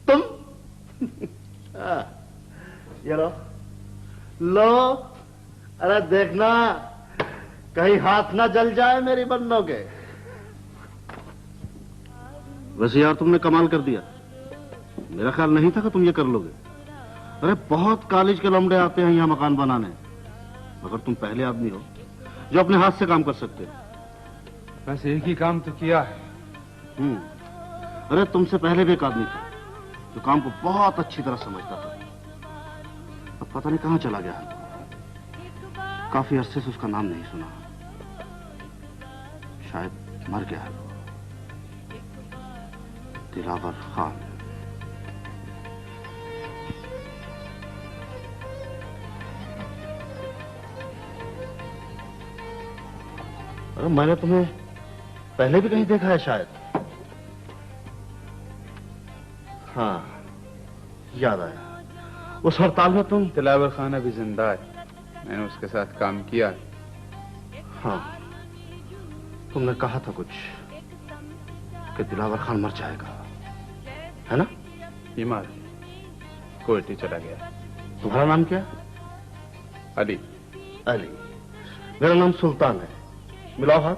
तुम ये लो, अरे देखना कहीं हाथ ना जल जाए मेरी बन्नों के। वैसे यार तुमने कमाल कर दिया, मेरा ख्याल नहीं था कि तुम ये कर लोगे। अरे बहुत कॉलेज के लौंडे आते हैं यहाँ मकान बनाने, मगर तुम पहले आदमी हो जो अपने हाथ से काम कर सकते हो। बस एक ही काम तो किया है। अरे तुमसे पहले भी एक आदमी था जो काम को बहुत अच्छी तरह समझता था, अब पता नहीं कहां चला गया है। काफी अरसे से उसका नाम नहीं सुना, शायद मर गया है। दिलावर खान। अरे मैंने तुम्हें पहले भी कहीं देखा है शायद। हाँ याद आया, उस हड़ताल में तुम। दिलावर खान अभी जिंदा है, मैंने उसके साथ काम किया है। हाँ तुमने कहा था कुछ कि दिलावर खान मर जाएगा, है ना? बीमार है, कोर्ट ही चला गया। तुम्हारा नाम क्या? अली। अली। मेरा नाम सुल्तान है। मिलाओ हाथ।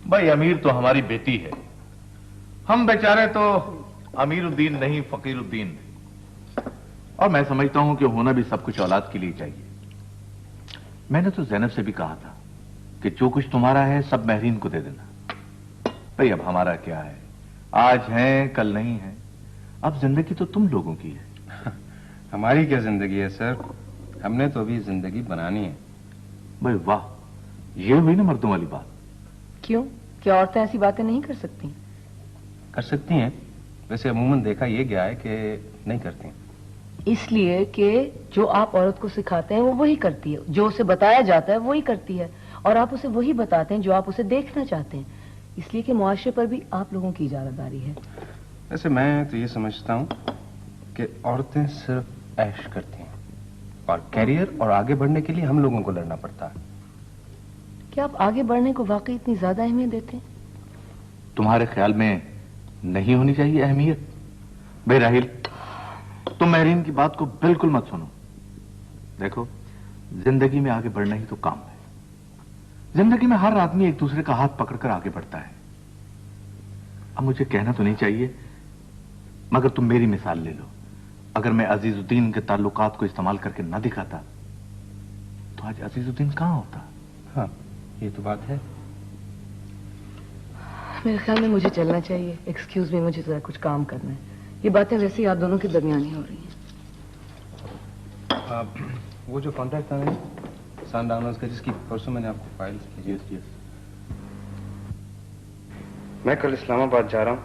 भाई अमीर तो हमारी बेटी है, हम बेचारे तो अमीरुद्दीन नहीं फकीरुद्दीन। और मैं समझता हूं कि होना भी सब कुछ औलाद के लिए चाहिए। मैंने तो ज़ैनब से भी कहा था कि जो कुछ तुम्हारा है सब महरीन को दे देना। भाई अब हमारा क्या है, आज है कल नहीं है, अब जिंदगी तो तुम लोगों की है। हमारी क्या जिंदगी है सर, हमने तो अभी जिंदगी बनानी है। भाई वाह, ये हुई ना मर्दों वाली बात। क्यों, क्या औरतें ऐसी बातें नहीं कर सकती? कर सकती हैं, वैसे अमूमन देखा ये गया है कि नहीं करती। इसलिए कि जो आप औरत को सिखाते हैं वो वही करती है, जो उसे बताया जाता है वही करती है, और आप उसे वही बताते हैं जो आप उसे देखना चाहते हैं। इसलिए कि मुआशरे पर भी आप लोगों की इजारादारी है। वैसे मैं तो ये समझता हूँ कि औरतें सिर्फ ऐश करती हैं और कैरियर और आगे बढ़ने के लिए हम लोगों को लड़ना पड़ता है। क्या आप आगे बढ़ने को वाकई इतनी ज्यादा अहमियत देते हैं? तुम्हारे ख्याल में नहीं होनी चाहिए अहमियत? भाई राहिल, तुम महरीन की बात को बिल्कुल मत सुनो। देखो, जिंदगी में आगे बढ़ना ही तो काम है। जिंदगी में हर आदमी एक दूसरे का हाथ पकड़कर आगे बढ़ता है। अब मुझे कहना तो नहीं चाहिए, मगर तुम मेरी मिसाल ले लो। अगर मैं अजीजुद्दीन के ताल्लुकात को इस्तेमाल करके ना दिखाता तो आज अजीजुद्दीन कहां होता? हाँ, ये तो बात है। मेरे ख्याल में मुझे चलना चाहिए। एक्सक्यूज मी, मुझे जरा कुछ काम करना है। ये बातें वैसे ही आप दोनों के दरमियान ही हो रही हैं। वो जो कॉन्ट्रैक्ट था सान डाउनर्स का, जिसकी परसों मैंने आपको फाइल की। मैं कल इस्लामाबाद जा रहा हूँ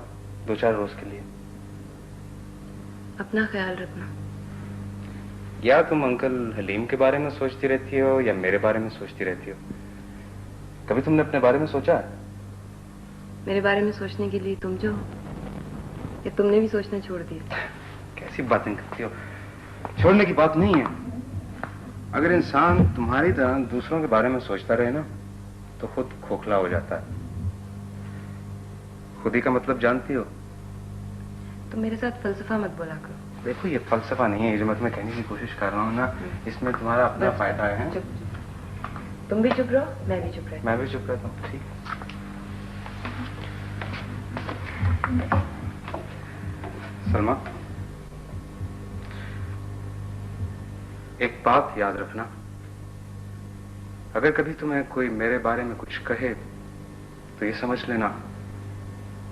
2-4 रोज के लिए। अपना ख्याल रखना। या तुम अंकल हलीम के बारे में सोचती रहती हो या मेरे बारे में सोचती रहती हो? कभी तुमने अपने बारे में सोचा है? मेरे बारे में सोचने के लिए तुम जो हो, या तुमने भी सोचना छोड़ दिया? कैसी बातें करती हो, छोड़ने की बात नहीं है। अगर इंसान तुम्हारी तरह दूसरों के बारे में सोचता रहे ना तो खुद खोखला हो जाता है। खुदी का मतलब जानती हो? तुम मेरे साथ फलसफा मत बोला करो। देखो, ये फलसफा नहीं है, ये जो मैं तुम्हें कहने की कोशिश कर रहा हूँ ना, इसमें तुम्हारा अपना फायदा है। तुम भी चुप रहो, मैं भी चुप रहती हूँ। मैं भी चुप रहता हूँ, ठीक। सलमा, एक बात याद रखना, अगर कभी तुम्हें कोई मेरे बारे में कुछ कहे तो ये समझ लेना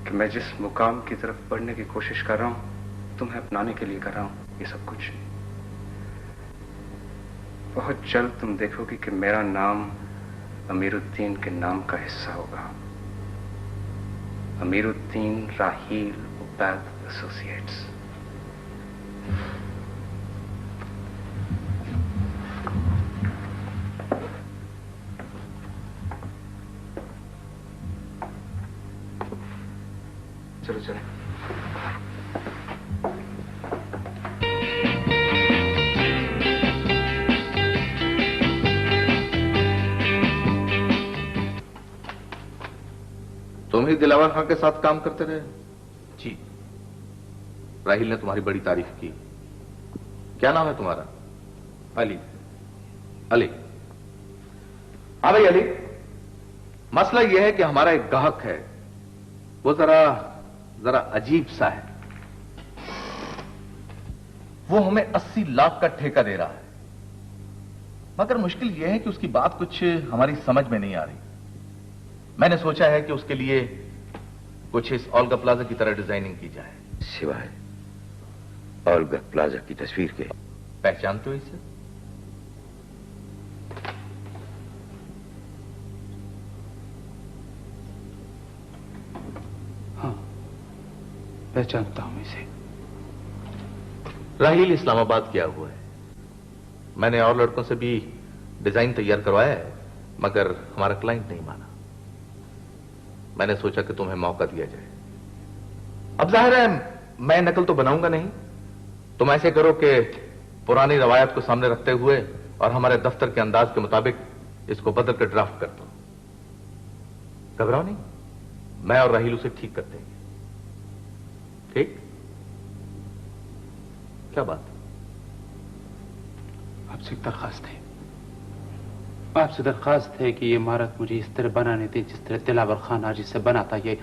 कि मैं जिस मुकाम की तरफ बढ़ने की कोशिश कर रहा हूं तुम्हें अपनाने के लिए कर रहा हूं ये सब कुछ। बहुत जल्द तुम देखोगी कि मेरा नाम अमीरुद्दीन के नाम का हिस्सा होगा। अमीरुद्दीन राहील उबैद एसोसिएट्स। चलो चलो। तुम ही दिलावर खां के साथ काम करते रहे? जी। राहिल ने तुम्हारी बड़ी तारीफ की। क्या नाम है तुम्हारा? अली। अली। हाँ भाई अली, मसला यह है कि हमारा एक ग्राहक है, वो जरा अजीब सा है। वो हमें 80 लाख का ठेका दे रहा है, मगर मुश्किल यह है कि उसकी बात कुछ हमारी समझ में नहीं आ रही। मैंने सोचा है कि उसके लिए कुछ इस ओल्गा प्लाजा की तरह डिजाइनिंग की जाए। सिवाय ओल्गा प्लाजा की तस्वीर के। पहचानते हो इसे? हाँ, पहचानता हूं इसे। राहील इस्लामाबाद किया हुआ है। मैंने और लड़कों से भी डिजाइन तैयार करवाया है, मगर हमारा क्लाइंट नहीं माना। मैंने सोचा कि तुम्हें मौका दिया जाए। अब जाहिर है मैं नकल तो बनाऊंगा नहीं, तुम ऐसे करो कि पुरानी रवायत को सामने रखते हुए और हमारे दफ्तर के अंदाज के मुताबिक इसको बदल कर ड्राफ्ट कर दो। घबराओ नहीं, मैं और राहील उसे ठीक कर देंगे। ठीक? क्या बात? आपसे एक दरखास्त है। आपसे दरखास्त है कि ये इमारत मुझे इस तरह बनाने दें जिस तरह दिलावर खान आज इसे बनाता, ये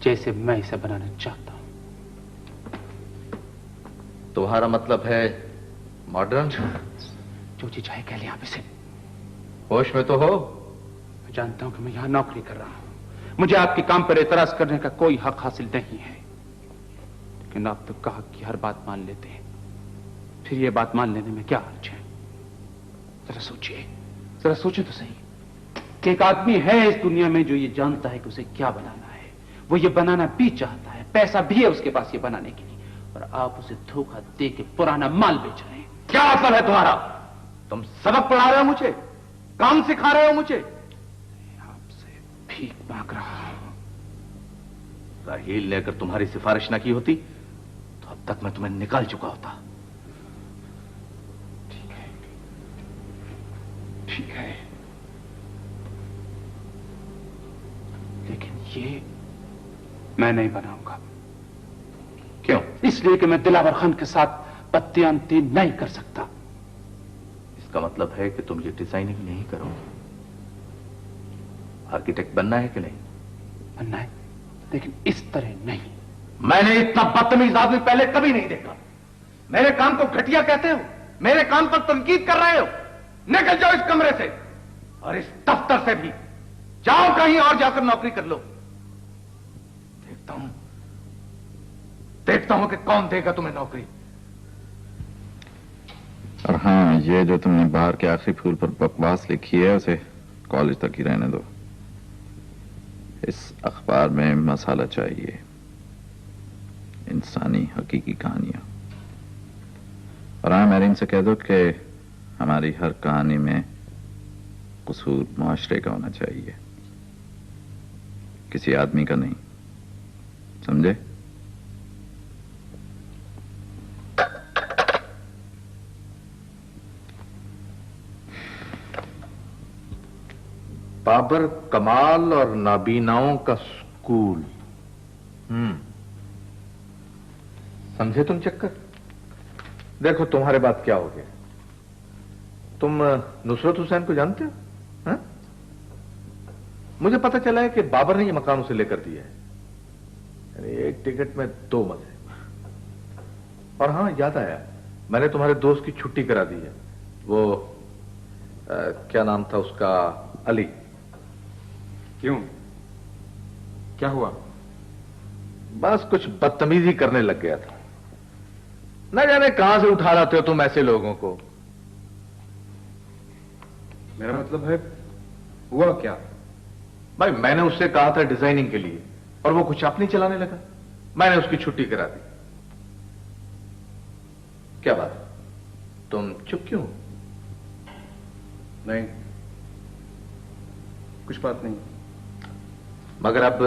जैसे मैं इसे बनाना चाहता हूं। तुम्हारा मतलब है मॉडर्न? जो जी चाहे कह लें आप इसे। होश में तो हो? मैं जानता हूं कि मैं यहां नौकरी कर रहा हूं, मुझे आपके काम पर एतराज करने का कोई हक हासिल नहीं है, लेकिन आप तो कहा कि हर बात मान लेते हैं, फिर ये बात मान लेने में क्या हर्ज है? जरा सोचिए, जरा सोचे तो सही कि एक आदमी है इस दुनिया में जो ये जानता है कि उसे क्या बनाना है, वो ये बनाना भी चाहता है, पैसा भी है उसके पास ये बनाने के लिए, और आप उसे धोखा दे के पुराना माल बेच रहे हैं। क्या मतलब है तुम्हारा? तुम सबक पढ़ा रहे हो मुझे? काम सिखा रहे हो मुझे? आपसे भीख मांग रहा हूं। राहील ने अगर तुम्हारी सिफारिश ना की होती तो अब तक मैं तुम्हें निकाल चुका होता। ठीक है, लेकिन ये मैं नहीं बनाऊंगा। क्यों? इसलिए कि मैं दिलावर खान के साथ बदतमीजी नहीं कर सकता। इसका मतलब है कि तुम ये डिजाइनिंग नहीं करोगे। आर्किटेक्ट बनना है कि नहीं? बनना है, लेकिन इस तरह नहीं। मैंने इतना बदतमीज आदमी पहले कभी नहीं देखा। मेरे काम को घटिया कहते हो, मेरे काम पर तनकीद कर रहे हो। निकल जाओ इस कमरे से और इस दफ्तर से भी। जाओ कहीं और जाकर नौकरी कर लो। देखता हूं कि कौन देगा तुम्हें नौकरी। और हाँ, ये जो तुमने बाहर के आखिरी फूल पर बकवास लिखी है उसे कॉलेज तक ही रहने दो। इस अखबार में मसाला चाहिए, इंसानी हकीकी कहानियां। और हाँ, मैरीन से कह दो कि हमारी हर कहानी में कसूर मुआशरे का होना चाहिए, किसी आदमी का नहीं। समझे? बाबर कमाल और नाबीनाओं का स्कूल। समझे तुम चक्कर? देखो तुम्हारे बात क्या हो गया। तुम नुसरत हुसैन को जानते हो? हा? मुझे पता चला है कि बाबर ने यह मकान उसे लेकर दिया है, यानी एक टिकट में 2 मजे। और हां, याद आया, मैंने तुम्हारे दोस्त की छुट्टी करा दी है। वो क्या नाम था उसका? अली। क्यों? क्या हुआ? बस कुछ बदतमीजी करने लग गया था। न जाने कहां से उठा लाते हो तुम ऐसे लोगों को। मेरा मतलब है, हुआ क्या? भाई, मैंने उससे कहा था डिजाइनिंग के लिए, और वो कुछ अपनी चलाने लगा। मैंने उसकी छुट्टी करा दी। क्या बात, तुम चुप क्यों? नहीं, कुछ बात नहीं। मगर अब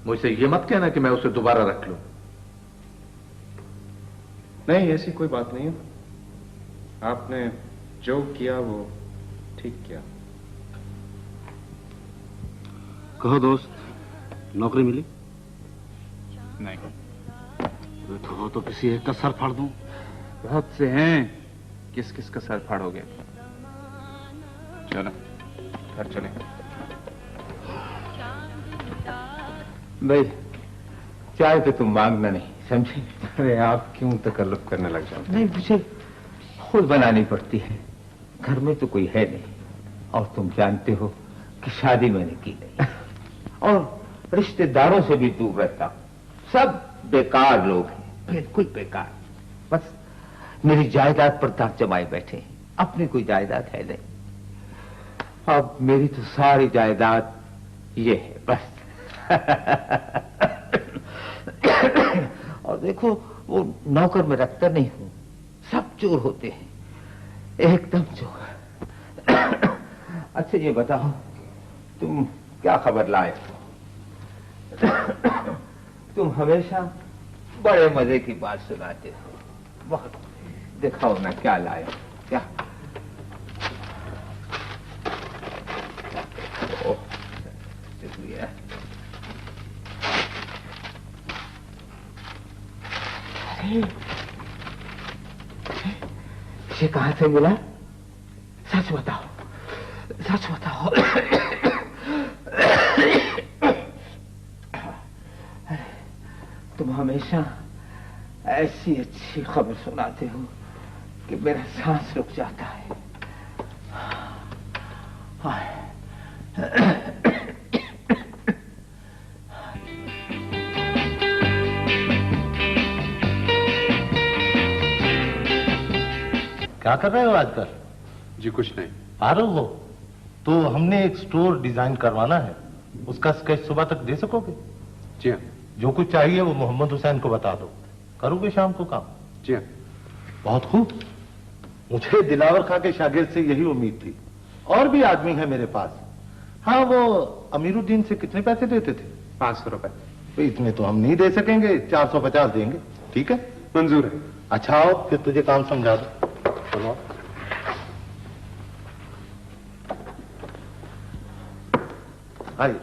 मुझसे ये मत कहना कि मैं उसे दोबारा रख लूं। नहीं, ऐसी कोई बात नहीं है। आपने जो किया वो ठीक किया। कहो दोस्त, नौकरी मिली? नहीं। तो किसी एक का सर फाड़ दूं? बहुत से हैं, किस किस का सर फाड़ोगे? चलो घर चले। भाई चाय तो तुम मांगना नहीं, समझे? अरे आप क्यों तकल्लुफ करने लग जाओ? नहीं, मुझे खुद बनानी पड़ती है, घर में तो कोई है नहीं, और तुम जानते हो कि शादी मैंने की नहीं, और रिश्तेदारों से भी दूर रहता हूं, सब बेकार लोग हैं, बिल्कुल बेकार। बस मेरी जायदाद पर दांत जमाए बैठे हैं, अपनी कोई जायदाद है नहीं। अब मेरी तो सारी जायदाद ये है बस। और देखो वो नौकर में रखता नहीं हूं, सब चोर होते हैं, एकदम चोर। अच्छा ये बताओ तुम क्या खबर लाए? तुम हमेशा बड़े मजे की बात सुनाते हो, बहुत। दिखाओ ना क्या लाए, क्या? शुक्रिया। ये कहां से मिला? सच बताओ, सच बताओ। तुम हमेशा ऐसी अच्छी खबर सुनाते हो कि मेरा सांस रुक जाता है। क्या कर रहे हो आजकल? जी कुछ नहीं। आ रहे हो तो हमने एक स्टोर डिजाइन करवाना है, उसका स्केच सुबह तक दे सकोगे? जी हाँ। जो कुछ चाहिए वो मोहम्मद हुसैन को बता दो, करोगे शाम को काम? जी हाँ। बहुत खूब। मुझे दिलावर खां के शागिर्द से यही उम्मीद थी, और भी आदमी है मेरे पास। हाँ, वो अमीरुद्दीन से कितने पैसे देते थे? 500 रुपए। तो इतने तो हम नहीं दे सकेंगे, 450 देंगे। ठीक है? मंजूर है। अच्छा आओ फिर तुझे काम समझा दो। चलो आइए।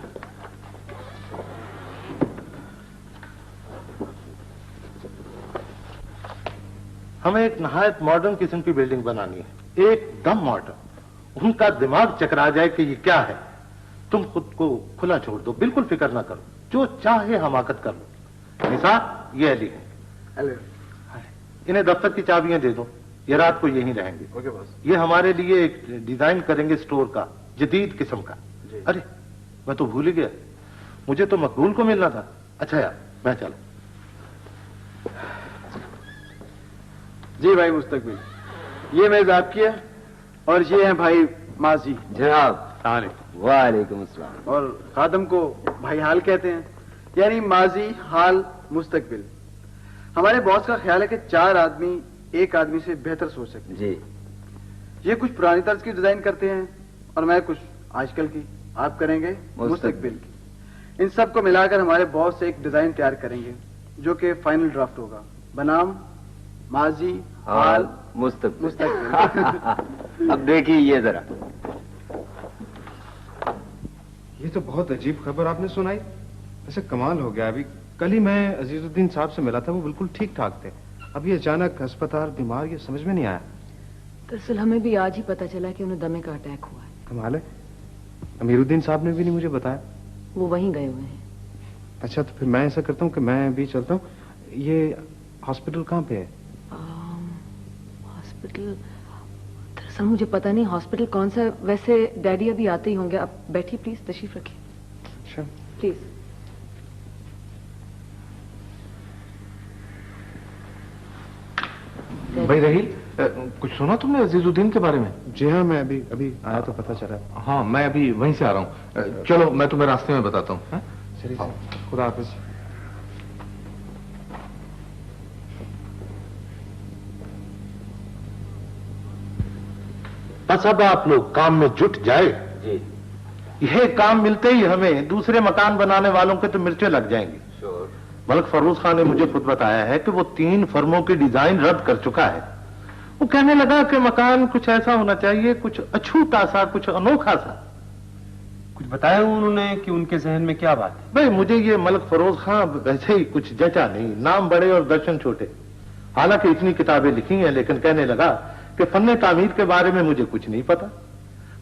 हमें एक नहायत मॉडर्न किस्म की बिल्डिंग बनानी है, एकदम मॉडर्न। उनका दिमाग चकरा जाए कि ये क्या है। तुम खुद को खुला छोड़ दो, बिल्कुल फिक्र ना करो, जो चाहे हमाकत कर लो। निसार, ये अली है। हेलो। इन्हें दफ्तर की चाबियां दे दो, ये रात को यहीं रहेंगे। Okay boss. ये हमारे लिए एक डिजाइन करेंगे स्टोर का, जदीद किस्म का। अरे मैं तो भूल ही गया, मुझे तो मकबूल को मिलना था। अच्छा यार, मैं चलो। जी भाई मुस्तकबिल, ये मेज आपकी है, और ये है भाई माजी। जनाब। वालेकुम अस्सलाम। और खादम को भाई हाल कहते हैं, यानी माजी हाल मुस्तकबिल। हमारे बॉस का ख्याल है कि 4 आदमी एक आदमी से बेहतर सोच सकते जी। ये कुछ पुरानी तर्ज की डिजाइन करते हैं और मैं कुछ आजकल की। आप करेंगे मुस्तकबिल की। इन सब को मिलाकर हमारे बॉस से एक डिजाइन तैयार करेंगे जो कि फाइनल ड्राफ्ट होगा, बनाम माजी हाल मुस्तकबिल। अब देखिए ये जरा। ये तो बहुत अजीब खबर आपने सुनाई। ऐसे कमाल हो गया, अभी कल ही मैं अजीजुद्दीन साहब से मिला था, वो बिल्कुल ठीक ठाक थे। अब ये अचानक अस्पताल, बीमार, ये समझ में नहीं आया। दरअसल हमें भी आज ही पता चला कि उन्हें दमे का अटैक हुआ है। कमाल है, अमीरुद्दीन साहब ने भी नहीं मुझे बताया। वो वहीं गए हुए हैं। अच्छा, तो फिर मैं ऐसा करता हूँ कि मैं भी चलता हूँ। ये हॉस्पिटल कहाँ पे है? हॉस्पिटल, दरअसल मुझे पता नहीं हॉस्पिटल कौन सा। वैसे डैडी अभी आते ही होंगे। आप बैठिए प्लीज, तशरीफ रखिए। अच्छा प्लीज। भाई रहील, कुछ सुना तुमने अजीजुद्दीन के बारे में? जी हाँ, मैं अभी अभी आया तो पता चला। हाँ, मैं अभी वहीं से आ रहा हूँ। चलो मैं तुम्हें रास्ते में बताता हूँ। चलिए, खुदा हाफिज। बस अब आप लोग काम में जुट जाए। जी। यह काम मिलते ही हमें दूसरे मकान बनाने वालों के तो मिर्चें लग जाएंगी। श्योर। मलिक फरोज खान ने मुझे खुद बताया है कि वो 3 फर्मों की डिजाइन रद्द कर चुका है। वो कहने लगा कि मकान कुछ ऐसा होना चाहिए, कुछ अछूता सा, कुछ अनोखा सा। कुछ बताया उन्होंने कि उनके जहन में क्या बात है? भाई मुझे ये मलक फरोज खां वैसे ही कुछ जचा नहीं, नाम बड़े और दर्शन छोटे। हालांकि इतनी किताबें लिखी हैं, लेकिन कहने लगा कि फन्ने तामीर के बारे में मुझे कुछ नहीं पता।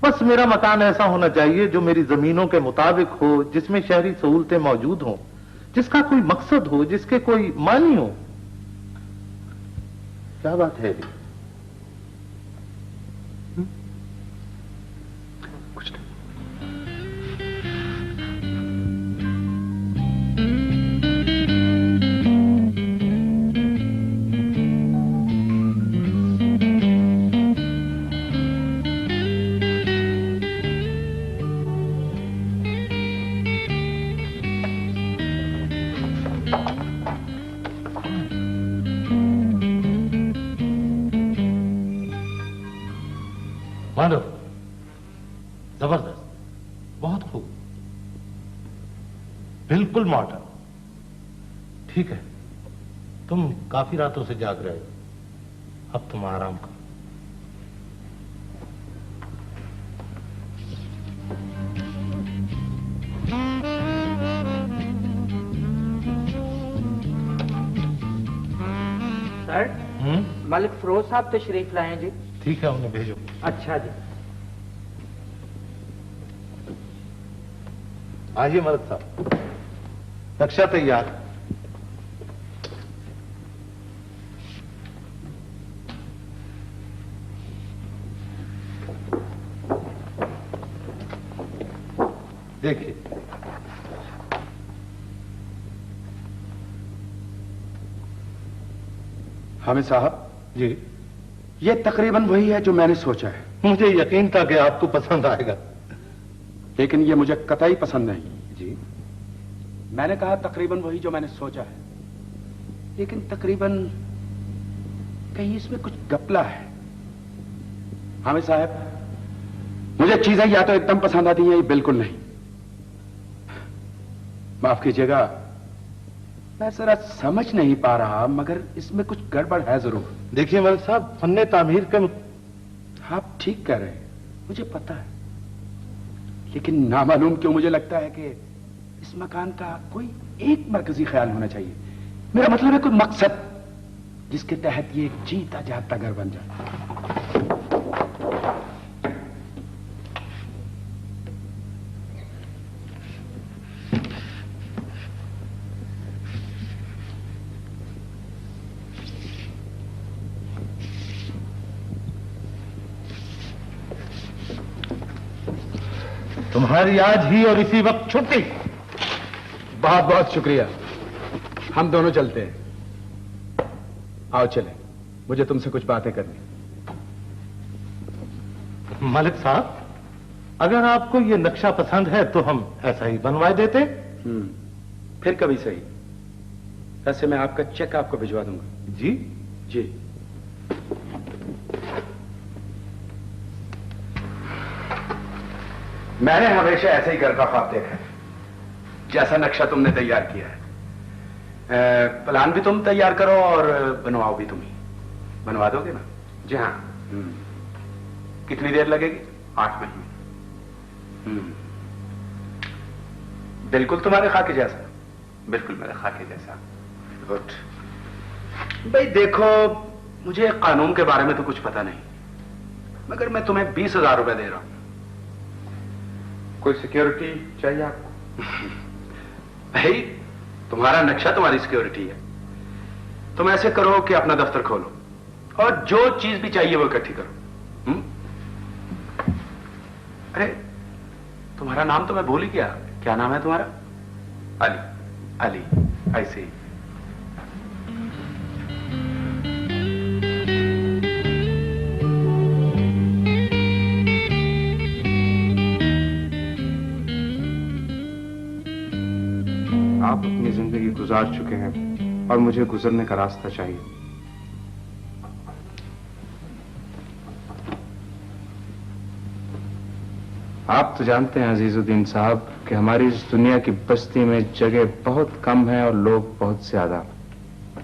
बस मेरा मकान ऐसा होना चाहिए जो मेरी जमीनों के मुताबिक हो, जिसमें शहरी सहूलतें मौजूद हों, जिसका कोई मकसद हो, जिसके कोई मानी हो। क्या बात है? कुछ नहीं। मानव, जबरदस्त, बहुत खूब, बिल्कुल मॉडर्न। ठीक है, तुम काफी रातों से जाग रहे हो, अब तुम आराम करो। सर, मलिक फरोज साहब तशरीफ लाए जी। ठीक है, उन्हें भेजो। अच्छा जी। आइए मलिक साहब, नक्शा तैयार। देखिए, हामिद साहब जी, ये तकरीबन वही है जो मैंने सोचा है। मुझे यकीन था कि आपको पसंद आएगा, लेकिन ये मुझे कतई पसंद नहीं। जी, मैंने कहा तकरीबन वही जो मैंने सोचा है, लेकिन तकरीबन कहीं इसमें कुछ गपला है। हामिद साहब, मुझे चीजें या तो एकदम पसंद आती हैं या बिल्कुल नहीं। माफ कीजिएगा, मैं जरा समझ नहीं पा रहा, मगर इसमें कुछ गड़बड़ है जरूर। देखिए मलिक साहब, फन्ने तामीर के आप ठीक कह रहे हैं, मुझे पता है, लेकिन नामालूम क्यों मुझे लगता है कि इस मकान का कोई एक मरकजी ख्याल होना चाहिए। मेरा मतलब है कोई मकसद जिसके तहत ये एक जीता जागता घर बन जाए। तुम्हारी आज ही और इसी वक्त छुट्टी। बहुत बहुत शुक्रिया, हम दोनों चलते हैं। आओ चलें, मुझे तुमसे कुछ बातें करनी। मलिक साहब, अगर आपको ये नक्शा पसंद है तो हम ऐसा ही बनवाए देते। फिर कभी सही। वैसे मैं आपका चेक आपको भिजवा दूंगा। जी जी। मैंने हमेशा ऐसे ही घर का ख्वाब देखा है, जैसा नक्शा तुमने तैयार किया है। प्लान भी तुम तैयार करो और बनवाओ भी तुम ही। बनवा दोगे ना? जी हाँ। कितनी देर लगेगी? 8 महीने। बिल्कुल तुम्हारे खाके जैसा? बिल्कुल मेरे खाके जैसा। गुड। भाई देखो, मुझे कानून के बारे में तो कुछ पता नहीं, मगर मैं तुम्हें 20,000 रुपए दे रहा हूं। कोई सिक्योरिटी चाहिए आपको? भाई तुम्हारा नक्शा तुम्हारी सिक्योरिटी है। तुम ऐसे करो कि अपना दफ्तर खोलो और जो चीज भी चाहिए वो इकट्ठी करो। अरे तुम्हारा नाम तो मैं भूल ही गया। क्या नाम है तुम्हारा? अली। अली, ऐसे ही। आप अपनी जिंदगी गुजार चुके हैं और मुझे गुजरने का रास्ता चाहिए। आप तो जानते हैं अजीजुद्दीन साहब कि हमारी इस दुनिया की बस्ती में जगह बहुत कम है और लोग बहुत ज्यादा।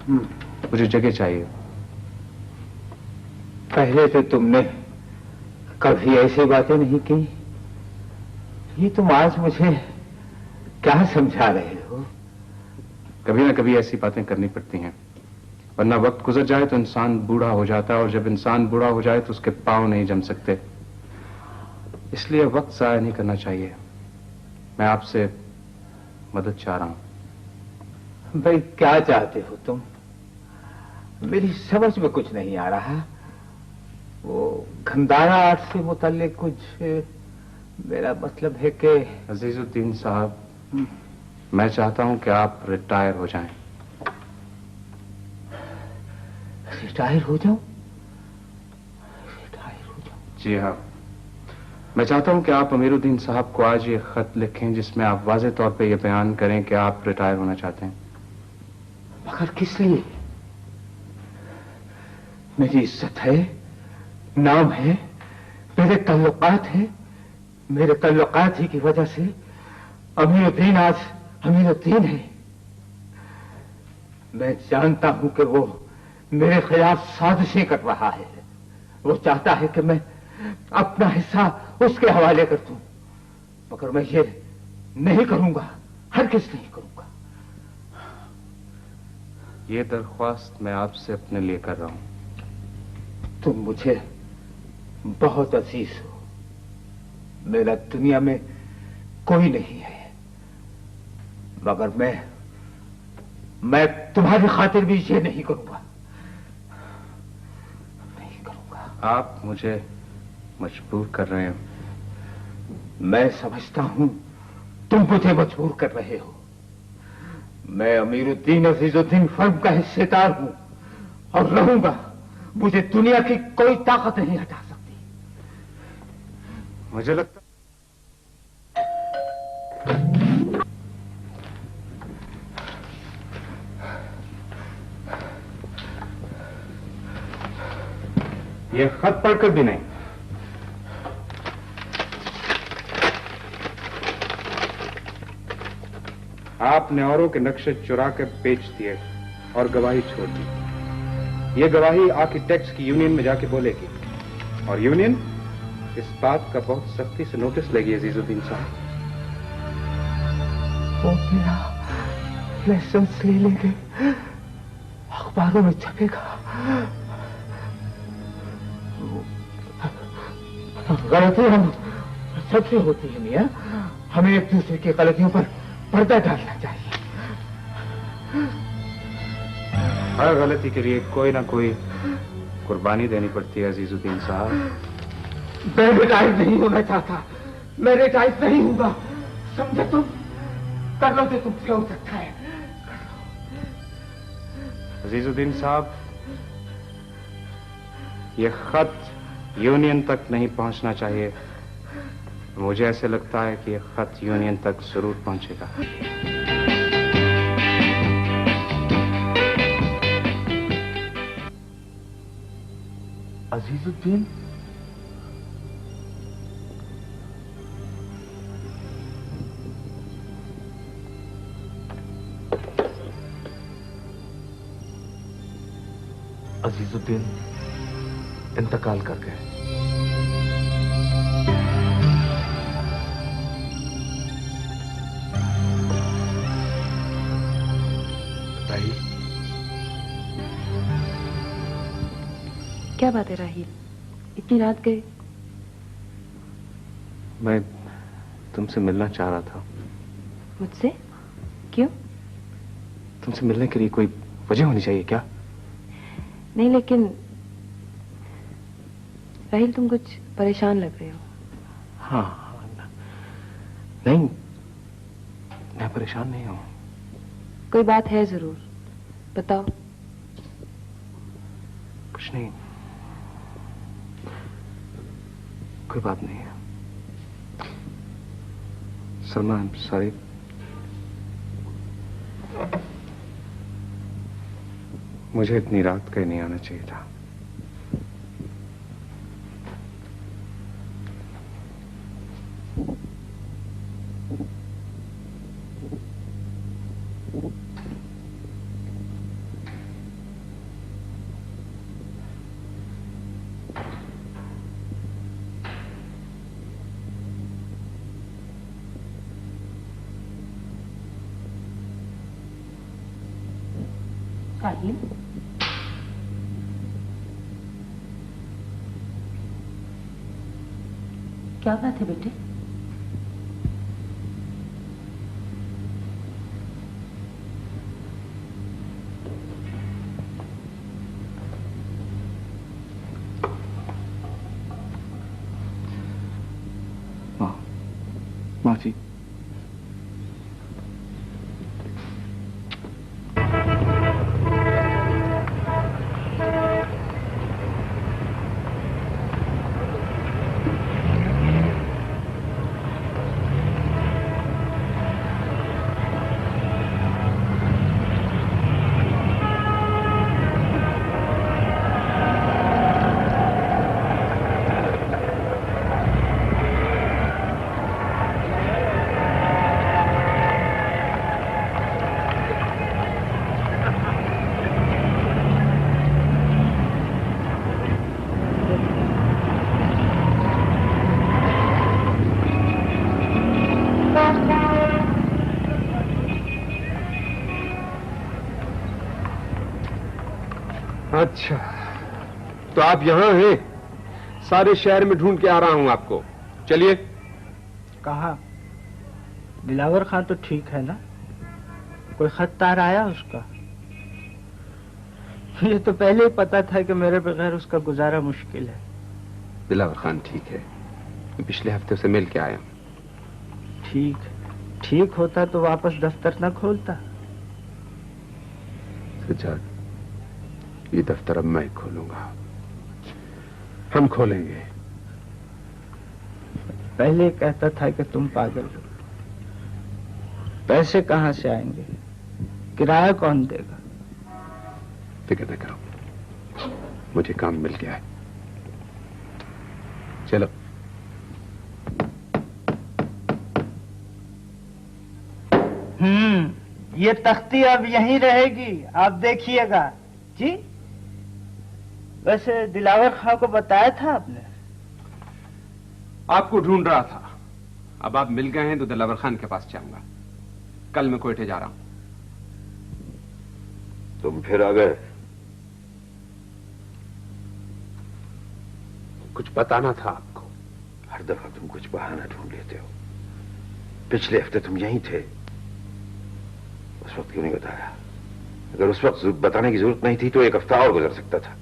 मुझे जगह चाहिए। पहले तो तुमने कभी ऐसी बातें नहीं की, ये तुम आज मुझे क्या समझा रहे हो? कभी ना कभी ऐसी बातें करनी पड़ती हैं, वरना वक्त गुजर जाए तो इंसान बूढ़ा हो जाता है, और जब इंसान बूढ़ा हो जाए तो उसके पांव नहीं जम सकते। इसलिए वक्त जाया नहीं करना चाहिए। मैं आपसे मदद चाह रहा हूं। भाई क्या चाहते हो तुम? मेरी समझ में कुछ नहीं आ रहा। वो घंदारा आर्ट से मुताल्लिक कुछ, मेरा मतलब है कि अजीजुद्दीन साहब, मैं चाहता हूं कि आप रिटायर हो जाएं। रिटायर हो जाऊं? रिटायर हो जाऊं? जी हाँ, मैं चाहता हूं कि आप अमीरुद्दीन साहब को आज ये खत लिखें जिसमें आप वाज़ेह तौर पे ये बयान करें कि आप रिटायर होना चाहते हैं। मगर किस लिए? मेरी इज्जत है, नाम है, मेरे तल्लुकात हैं। मेरे तल्लुकात ही की वजह से अमीरुद्दीन आज अमीरुद्दीन है। मैं जानता हूं कि वो मेरे खिलाफ साजिशें कर रहा है। वो चाहता है कि मैं अपना हिस्सा उसके हवाले कर दूं, मगर मैं ये नहीं करूंगा, हरगिज़ नहीं करूंगा। ये दरख्वास्त मैं आपसे अपने लिए कर रहा हूं। तुम मुझे बहुत अजीज हो। मेरा दुनिया में कोई नहीं है, मगर मैं तुम्हारी खातिर भी ये नहीं करूंगा, नहीं करूंगा। आप मुझे मजबूर कर रहे हो। मैं समझता हूं तुम मुझे मजबूर कर रहे हो। मैं अमीरुद्दीन अजीजुद्दीन फर्म का हिस्सेदार हूं और रहूंगा। मुझे दुनिया की कोई ताकत नहीं हटा सकती। मुझे लगता ये खत पढ़कर भी नहीं। आपने औरों के नक्शे चुरा के बेच दिए और गवाही छोड़ दी। ये गवाही आर्किटेक्ट्स की यूनियन में जाके बोलेगी, और यूनियन इस बात का बहुत सख्ती से नोटिस लेगी अजीजुद्दीन साहब। वो मेरा लाइसेंस ले लेंगे, अखबारों में छपेगा। गलतियां सबसे होती है मियां, हमें एक दूसरे की गलतियों पर पर्दा डालना चाहिए। हर गलती के लिए कोई ना कोई कुर्बानी देनी पड़ती है अजीजुद्दीन साहब। मैं रिटायर नहीं होना चाहता, मैं रिटायर नहीं हूंगा, समझे तुम? कर लो जो तुमसे हो सकता है। अजीजुद्दीन साहब, ये खत यूनियन तक नहीं पहुंचना चाहिए। मुझे ऐसे लगता है कि ये खत यूनियन तक जरूर पहुंचेगा। अजीजुद्दीन, अजीजुद्दीन इंतकाल कर गए। राहील, क्या बात है राहील, इतनी रात गए? मैं तुमसे मिलना चाह रहा था। मुझसे? क्यों? तुमसे मिलने के लिए कोई वजह होनी चाहिए क्या? नहीं, लेकिन राहील तुम कुछ परेशान लग रहे हो। हाँ, नहीं, मैं परेशान नहीं हूं। कोई बात है जरूर, बताओ। कुछ नहीं, कोई बात नहीं है। Salma, I am sorry. मुझे इतनी रात कहीं नहीं आना चाहिए था। साहिल, क्या बात है बेटे? माफी। अच्छा, तो आप यहाँ हैं? सारे शहर में ढूंढ के आ रहा हूं आपको। चलिए। कहा? दिलावर खान तो ठीक है ना? कोई खत तार आया उसका? ये तो पहले ही पता था कि मेरे बगैर उसका गुजारा मुश्किल है। दिलावर खान ठीक है, पिछले हफ्ते से मिल के आया। ठीक होता तो वापस दफ्तर न खोलता। सज्जाद, ये दफ्तर अब मैं खोलूंगा। हम खोलेंगे। पहले कहता था कि तुम पागल हो। पैसे कहां से आएंगे? किराया कौन देगा? फिक्र न करो, मुझे काम मिल गया है। चलो। ये तख्ती अब यहीं रहेगी, आप देखिएगा। जी, वैसे दिलावर खां को बताया था आपने? आपको ढूंढ रहा था। अब आप मिल गए हैं तो दिलावर खान के पास जाऊंगा। कल मैं कोयटे जा रहा हूं। तुम फिर आ गए? कुछ बताना था आपको। हर दफा तुम कुछ बहाना ढूंढ लेते हो। पिछले हफ्ते तुम यहीं थे, उस वक्त क्यों नहीं बताया? अगर उस वक्त बताने की जरूरत नहीं थी तो एक हफ्ता और गुजर सकता था।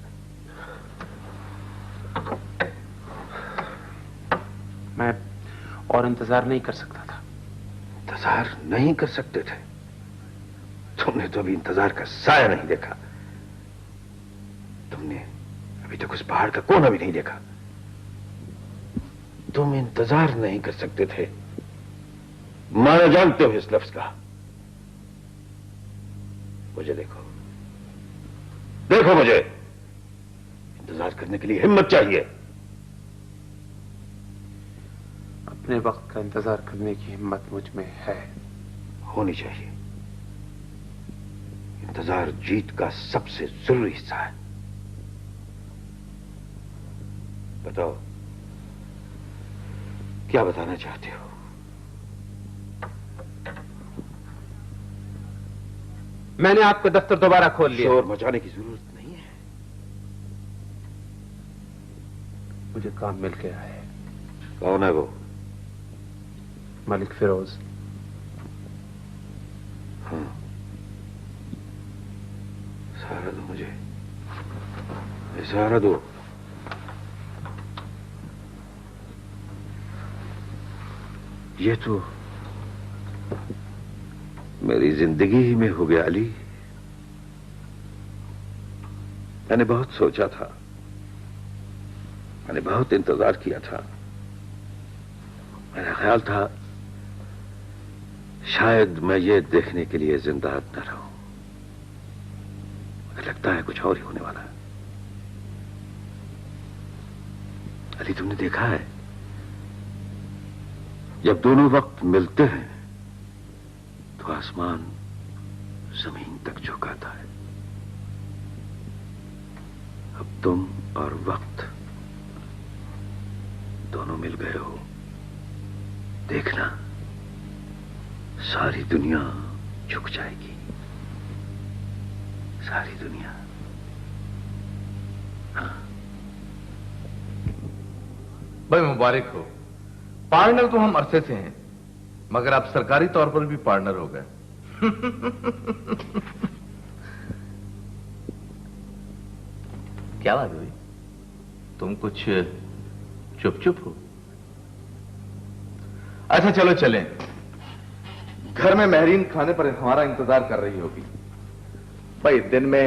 मैं और इंतजार नहीं कर सकता था। इंतजार नहीं कर सकते थे? तुमने तो अभी इंतजार का साया नहीं देखा। तुमने अभी तक उस पहाड़ का कोना भी नहीं देखा। तुम इंतजार नहीं कर सकते थे, माना जानते हो इस लफ्ज का। मुझे देखो, देखो मुझे। इंतजार करने के लिए हिम्मत चाहिए। अपने वक्त का इंतजार करने की हिम्मत मुझ में है। होनी चाहिए। इंतजार जीत का सबसे जरूरी हिस्सा है। बताओ, क्या बताना चाहते हो? मैंने आपका दफ्तर दोबारा खोल लिया। शोर मचाने की जरूरत नहीं है। मुझे काम मिल गया है। कौन है वो? मलिक फिरोज। हाँ, सहारा दो मुझे, सहारा दो। ये तो मेरी जिंदगी ही में हो गया अली। मैंने बहुत सोचा था, मैंने बहुत इंतजार किया था। मेरा ख्याल था शायद मैं ये देखने के लिए जिंदा न रहूं। मुझे लगता है कुछ और ही होने वाला है। अली, तुमने देखा है जब दोनों वक्त मिलते हैं तो आसमान जमीन तक झुकाता है। अब तुम और वक्त दोनों मिल गए हो। देखना, सारी दुनिया झुक जाएगी, सारी दुनिया। भाई मुबारक हो, पार्टनर तो हम अरसे से हैं, मगर आप सरकारी तौर पर भी पार्टनर हो गए। क्या बात हुई? तुम कुछ चुप चुप हो? अच्छा चलो चलें। घर में महरीन खाने पर हमारा इंतजार कर रही होगी। भाई दिन में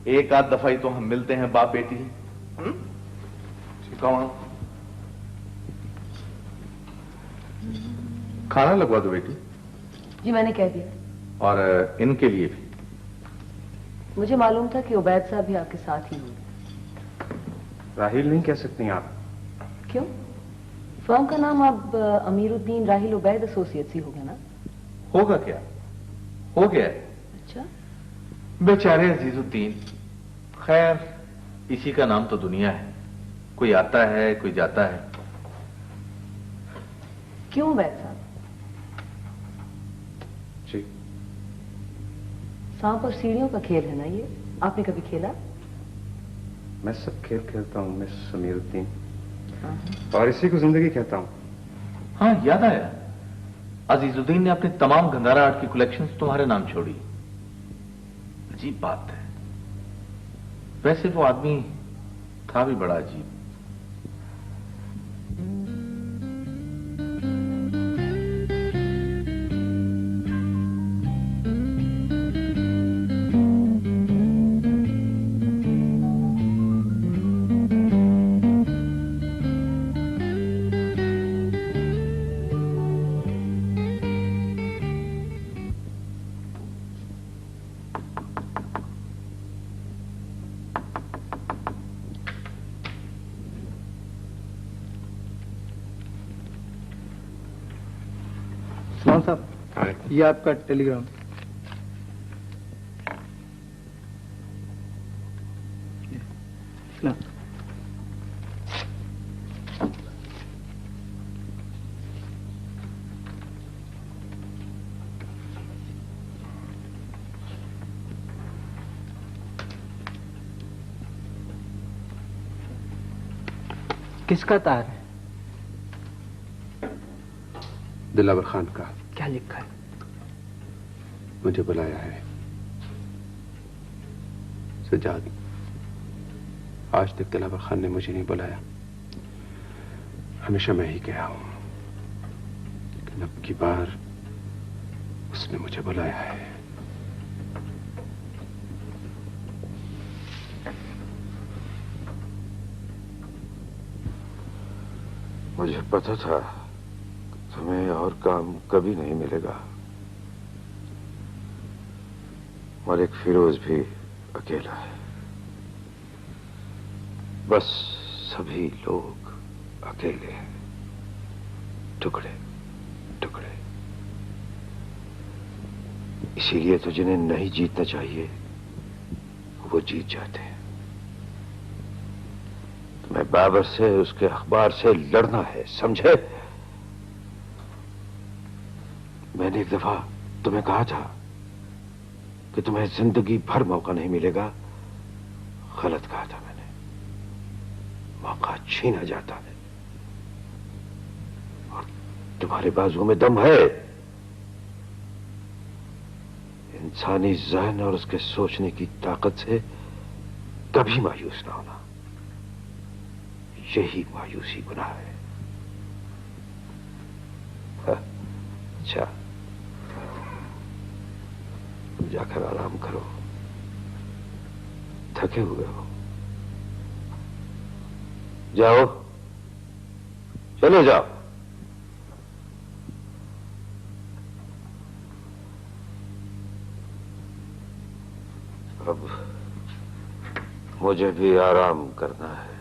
एक आध दफा ही तो हम मिलते हैं बाप बेटी। कौन? खाना लगवा दो बेटी। जी मैंने कह दिया। और इनके लिए भी। मुझे मालूम था कि उबैद साहब भी आपके साथ ही होंगे। राहिल नहीं कह सकती आप? क्यों? फर्म का नाम अब अमीरुद्दीन राहिल उबैद एसोसिएट्स ही होगा ना? होगा क्या? हो गया। अच्छा। बेचारे अजीजुद्दीन। खैर इसी का नाम तो दुनिया है, कोई आता है कोई जाता है। क्यों उबैद साहब? जी। सांप और सीढ़ियों का खेल है ना ये, आपने कभी खेला? मैं सब खेल खेलता हूँ मिस समीरुद्दीन, और इसी को जिंदगी कहता हूँ। हाँ याद आया, अजीजुद्दीन ने अपनी तमाम गंगारा आर्ट की कलेक्शंस तुम्हारे नाम छोड़ी। अजीब बात है, वैसे वो आदमी था भी बड़ा अजीब। साहब ये आपका टेलीग्राम। ना। किसका तार है? दिलावर खान का। क्या लिखा है? मुझे बुलाया है। सजाद, आज तक दिलावर खान ने मुझे नहीं बुलाया, हमेशा मैं ही गया हूं, लेकिन अब की बार उसने मुझे बुलाया है। मुझे पता था तुम्हें और काम कभी नहीं मिलेगा। मलिक फिरोज भी अकेला है, बस सभी लोग अकेले हैं, टुकड़े टुकड़े। इसीलिए तो जिन्हें नहीं जीतना चाहिए वो जीत जाते हैं। तुम्हें बाबर से, उसके अखबार से लड़ना है, समझे? मैंने एक दफा तुम्हें कहा था कि तुम्हें जिंदगी भर मौका नहीं मिलेगा। गलत कहा था मैंने, मौका छीना जाता है और तुम्हारे बाजुओं में दम है। इंसानी जहन और उसके सोचने की ताकत से कभी मायूस ना होना, यही मायूसी गुनाह है। अच्छा, जाकर आराम करो, थके हुए हो। जाओ, चले जाओ। अब मुझे भी आराम करना है।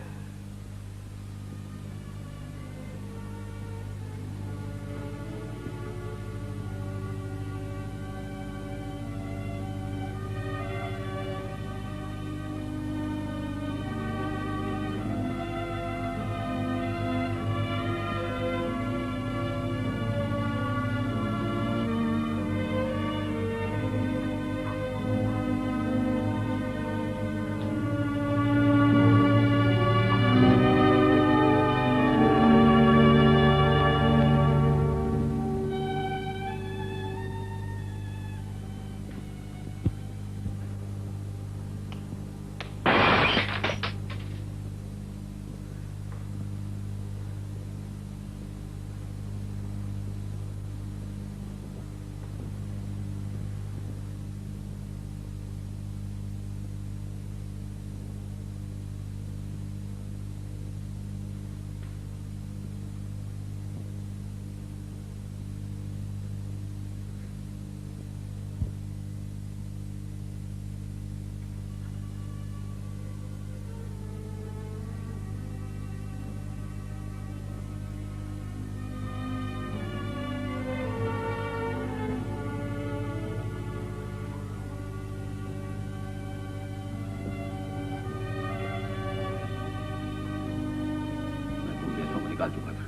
निकाल चुका था,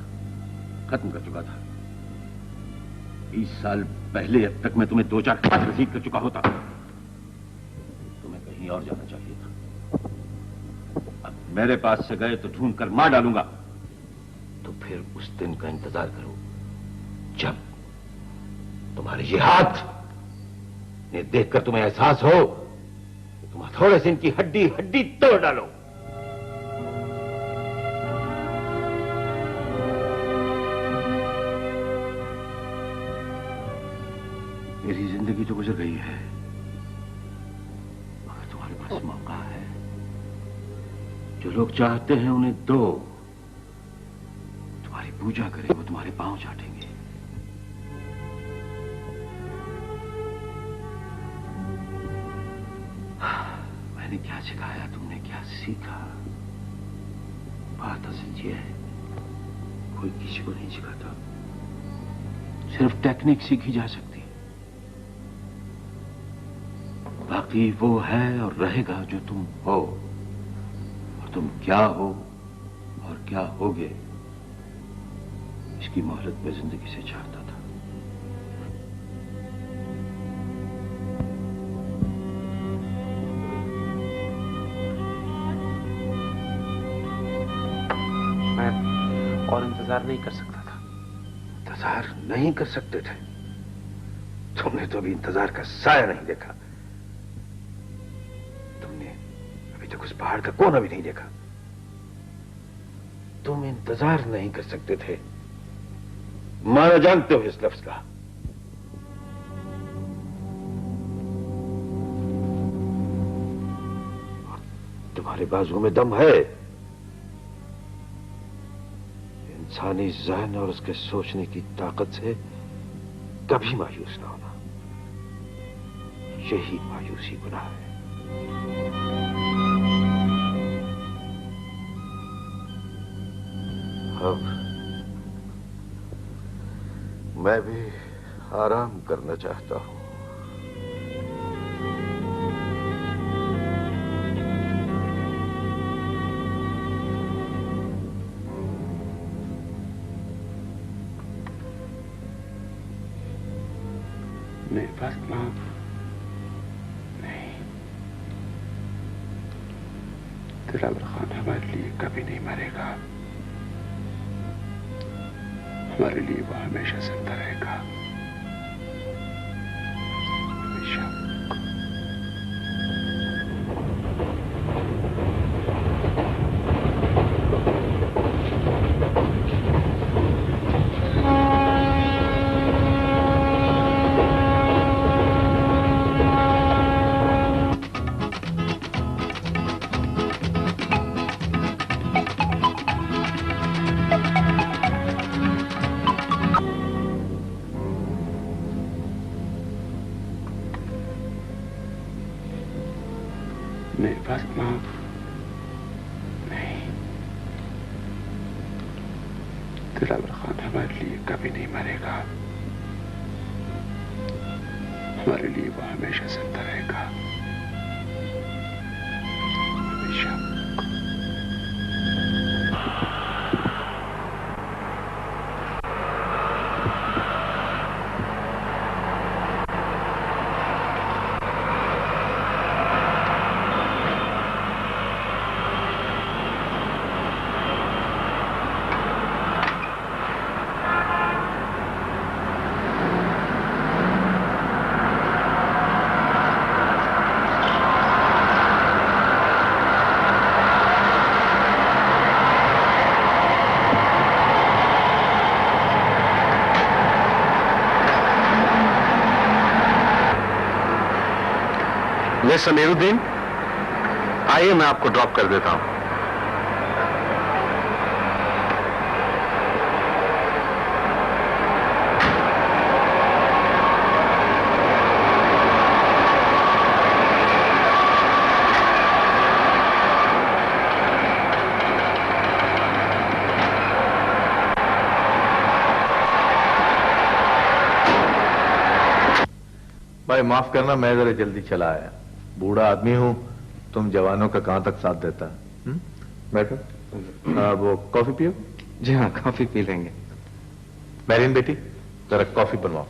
खत्म कर चुका था। 20 साल पहले अब तक मैं तुम्हें 2-4 खत रसीद कर चुका होता। तुम्हें कहीं और जाना चाहिए था। अब मेरे पास से गए तो ढूंढ कर मार डालूंगा। तो फिर उस दिन का इंतजार करो जब तुम्हारे ये हाथ ने देखकर तुम्हें एहसास हो कि तुम थोड़े से इनकी हड्डी हड्डी तोड़ डालो। मेरी जिंदगी तो गुजर गई है, मगर तुम्हारे पास मौका है। जो लोग चाहते हैं उन्हें दो, तुम्हारी पूजा करें, वो तुम्हारे पांव चाटेंगे। मैंने क्या सिखाया, तुमने क्या सीखा? बात असल ये है, कोई किसी को नहीं सिखाता, सिर्फ टेक्निक सीखी जा सकती है। बाकी वो है और रहेगा जो तुम हो, और तुम क्या हो और क्या होगे, इसकी मोहलत मैं जिंदगी से चाहता था। मैं और इंतजार नहीं कर सकता था। इंतजार नहीं कर सकते थे? तुमने तो अभी इंतजार का साया नहीं देखा। तुमने अभी तक उस पहाड़ का कोना भी नहीं देखा। तुम इंतजार नहीं कर सकते थे, माना जानते हो इस लफ्ज का? तुम्हारे बाजू में दम है। इंसानी ज़हन और उसके सोचने की ताकत से कभी मायूस ना होना, यही मायूसी गुनाह है। अब मैं भी आराम करना चाहता हूं। नहीं फातिमा, नहीं, दिलावर खान हमारे लिए कभी नहीं मरेगा। हमारे लिए वो हमेशा जिंदा रहेगा, हमेशा। नहीं फातिमा, नहीं, दिलावर खान हमारे लिए कभी नहीं मरेगा। हमारे लिए वो हमेशा जिंदा रहेगा, हमेशा। समीरुद्दीन, आइए मैं आपको ड्रॉप कर देता हूं। भाई माफ करना, मैं जरा जल्दी चला आया। बूढ़ा आदमी हूं, तुम जवानों का कहां तक साथ देता है। बैठो। वो कॉफी पियो। जी हाँ, कॉफी पी लेंगे। मैरिन बेटी, जरा कॉफी बनवाओ।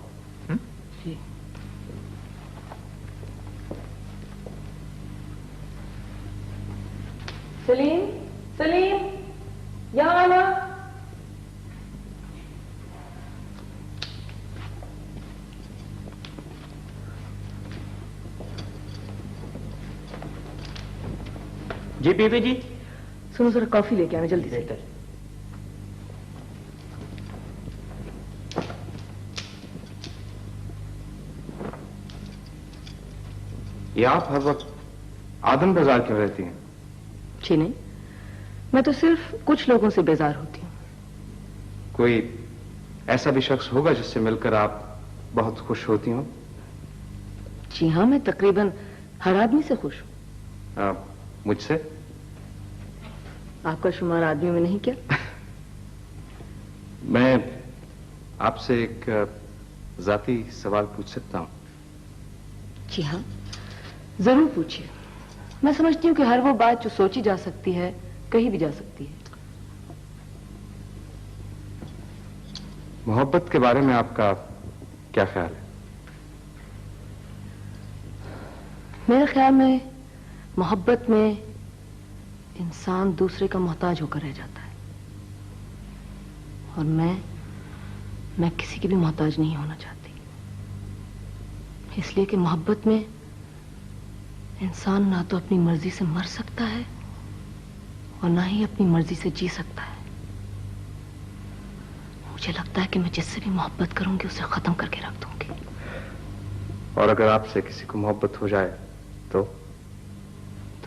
जी। सलीम, सलीम, यहाँ आना। जी बीबी जी। सुनो जरा कॉफी लेके आना जल्दी से। ये आप हर वक्त आदम बाजार क्यों रहती हैं? जी नहीं, मैं तो सिर्फ कुछ लोगों से बेजार होती हूँ। कोई ऐसा भी शख्स होगा जिससे मिलकर आप बहुत खुश होती हो? जी हाँ, मैं तकरीबन हर आदमी से खुश हूँ। मुझसे? आपका शुमार आदमी में नहीं क्या? मैं आपसे एक जाती सवाल पूछ सकता हूँ? जी हाँ, जरूर पूछिए। मैं समझती हूँ कि हर वो बात जो सोची जा सकती है कहीं भी जा सकती है। मोहब्बत के बारे में आपका क्या ख्याल है? मेरे ख्याल में मोहब्बत में इंसान दूसरे का मोहताज होकर रह जाता है, और मैं किसी की भी मोहताज नहीं होना चाहती, इसलिए कि मोहब्बत में इंसान ना तो अपनी मर्जी से मर सकता है और ना ही अपनी मर्जी से जी सकता है। मुझे लगता है कि मैं जिससे भी मोहब्बत करूंगी उसे खत्म करके रख दूंगी। और अगर आपसे किसी को मोहब्बत हो जाए तो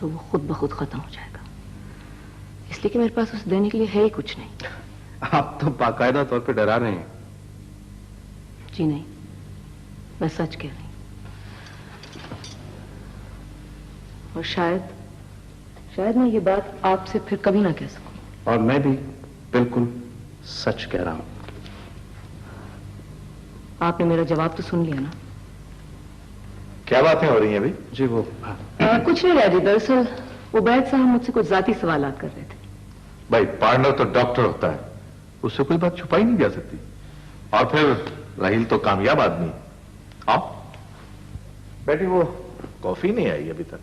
वो खुद ब खुद खत्म हो जाएगा, इसलिए कि मेरे पास उसे देने के लिए है ही कुछ नहीं। आप तो बाकायदा तौर पे डरा रहे हैं। जी नहीं, मैं सच कह रही हूं। और शायद मैं ये बात आपसे फिर कभी ना कह सकूं। और मैं भी बिल्कुल सच कह रहा हूं। आपने मेरा जवाब तो सुन लिया ना? क्या बातें हो रही हैं अभी? जी वो कुछ नहीं राजी, दरअसल उबैद साहब मुझसे कुछ जाती सवालात कर रहे थे। भाई पार्टनर तो डॉक्टर होता है, उससे कोई बात छुपाई नहीं जा सकती। और फिर राहिल तो कामयाब आदमी है। आओ बैठी, वो कॉफी नहीं आई अभी तक।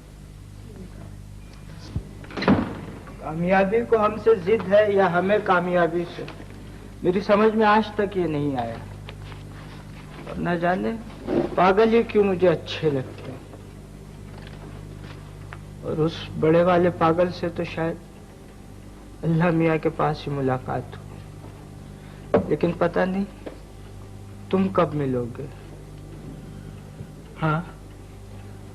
कामयाबी को हमसे जिद है या हमें कामयाबी से, मेरी समझ में आज तक ये नहीं आया। और न जाने पागल ये क्यों मुझे अच्छे लगते हैं, और उस बड़े वाले पागल से तो शायद अल्लाह मियाँ के पास ही मुलाकात हो। लेकिन पता नहीं तुम कब मिलोगे। हाँ,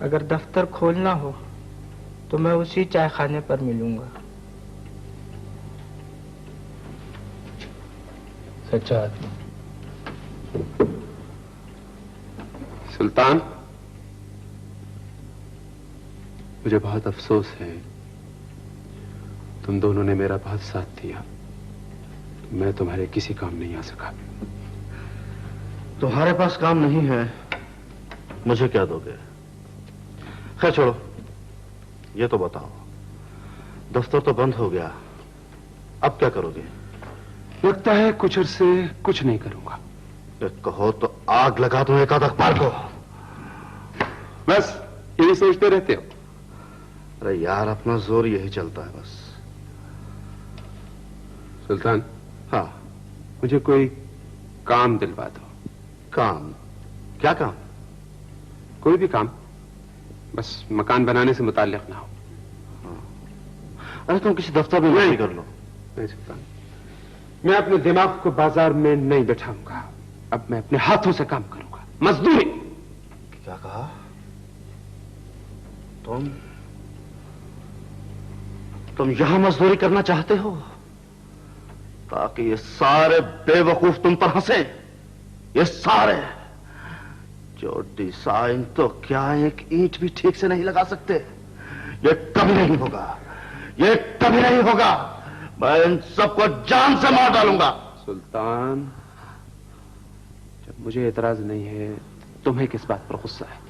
अगर दफ्तर खोलना हो तो मैं उसी चाय खाने पर मिलूंगा। सच्चा आदमी। सुल्तान, मुझे बहुत अफसोस है, तुम दोनों ने मेरा बहुत साथ दिया, मैं तुम्हारे किसी काम नहीं आ सका। तुम्हारे पास काम नहीं है, मुझे क्या दोगे? खैर छोड़ो, ये तो बताओ, दफ्तर तो बंद हो गया, अब क्या करोगे? लगता है कुछ अरसे कुछ नहीं करूंगा। कहो तो आग लगा दो एक आध अखबार को। बस यही सोचते रहते हो? अरे यार, अपना जोर यही चलता है बस। सुल्तान। हाँ। मुझे कोई काम दिलवा दो। काम? क्या काम? कोई भी काम, बस मकान बनाने से मुताल्लिक ना हो। अरे तुम किसी दफ्तर में नहीं कर लो। नहीं सुल्तान, मैं अपने दिमाग को बाजार में नहीं बैठाऊंगा, अब मैं अपने हाथों से काम करूंगा, मजदूरी। क्या कहा? तुम यहां मजदूरी करना चाहते हो ताकि ये सारे बेवकूफ तुम पर हंसे? ये सारे जो डिजाइन तो क्या एक ईंट भी ठीक से नहीं लगा सकते। ये कभी नहीं होगा, ये कभी नहीं होगा। मैं इन सबको जान से मार डालूंगा। सुल्तान, जब मुझे एतराज नहीं है, तुम्हें किस बात पर गुस्सा है?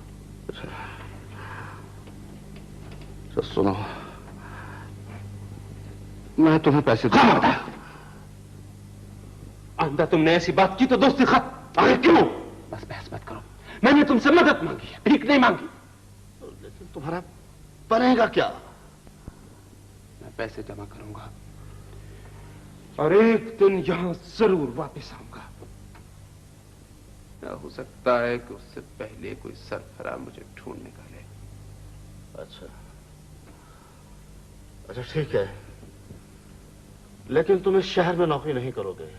तो सुनो, मैं तुम्हें पैसे दूंगा। आइंदा तुमने ऐसी बात की तो दोस्ती खत्म। अरे क्यों? बस बहस मत करो, मैंने तुमसे मदद मांगी है, भीख नहीं मांगी। लेकिन तुम्हारा बनेगा क्या? मैं पैसे जमा करूंगा और एक दिन यहां जरूर वापस आऊंगा। हो सकता है कि उससे पहले कोई सरफरा मुझे ढूंढ निकाले। अच्छा अच्छा, ठीक है, लेकिन तुम इस शहर में नौकरी नहीं करोगे।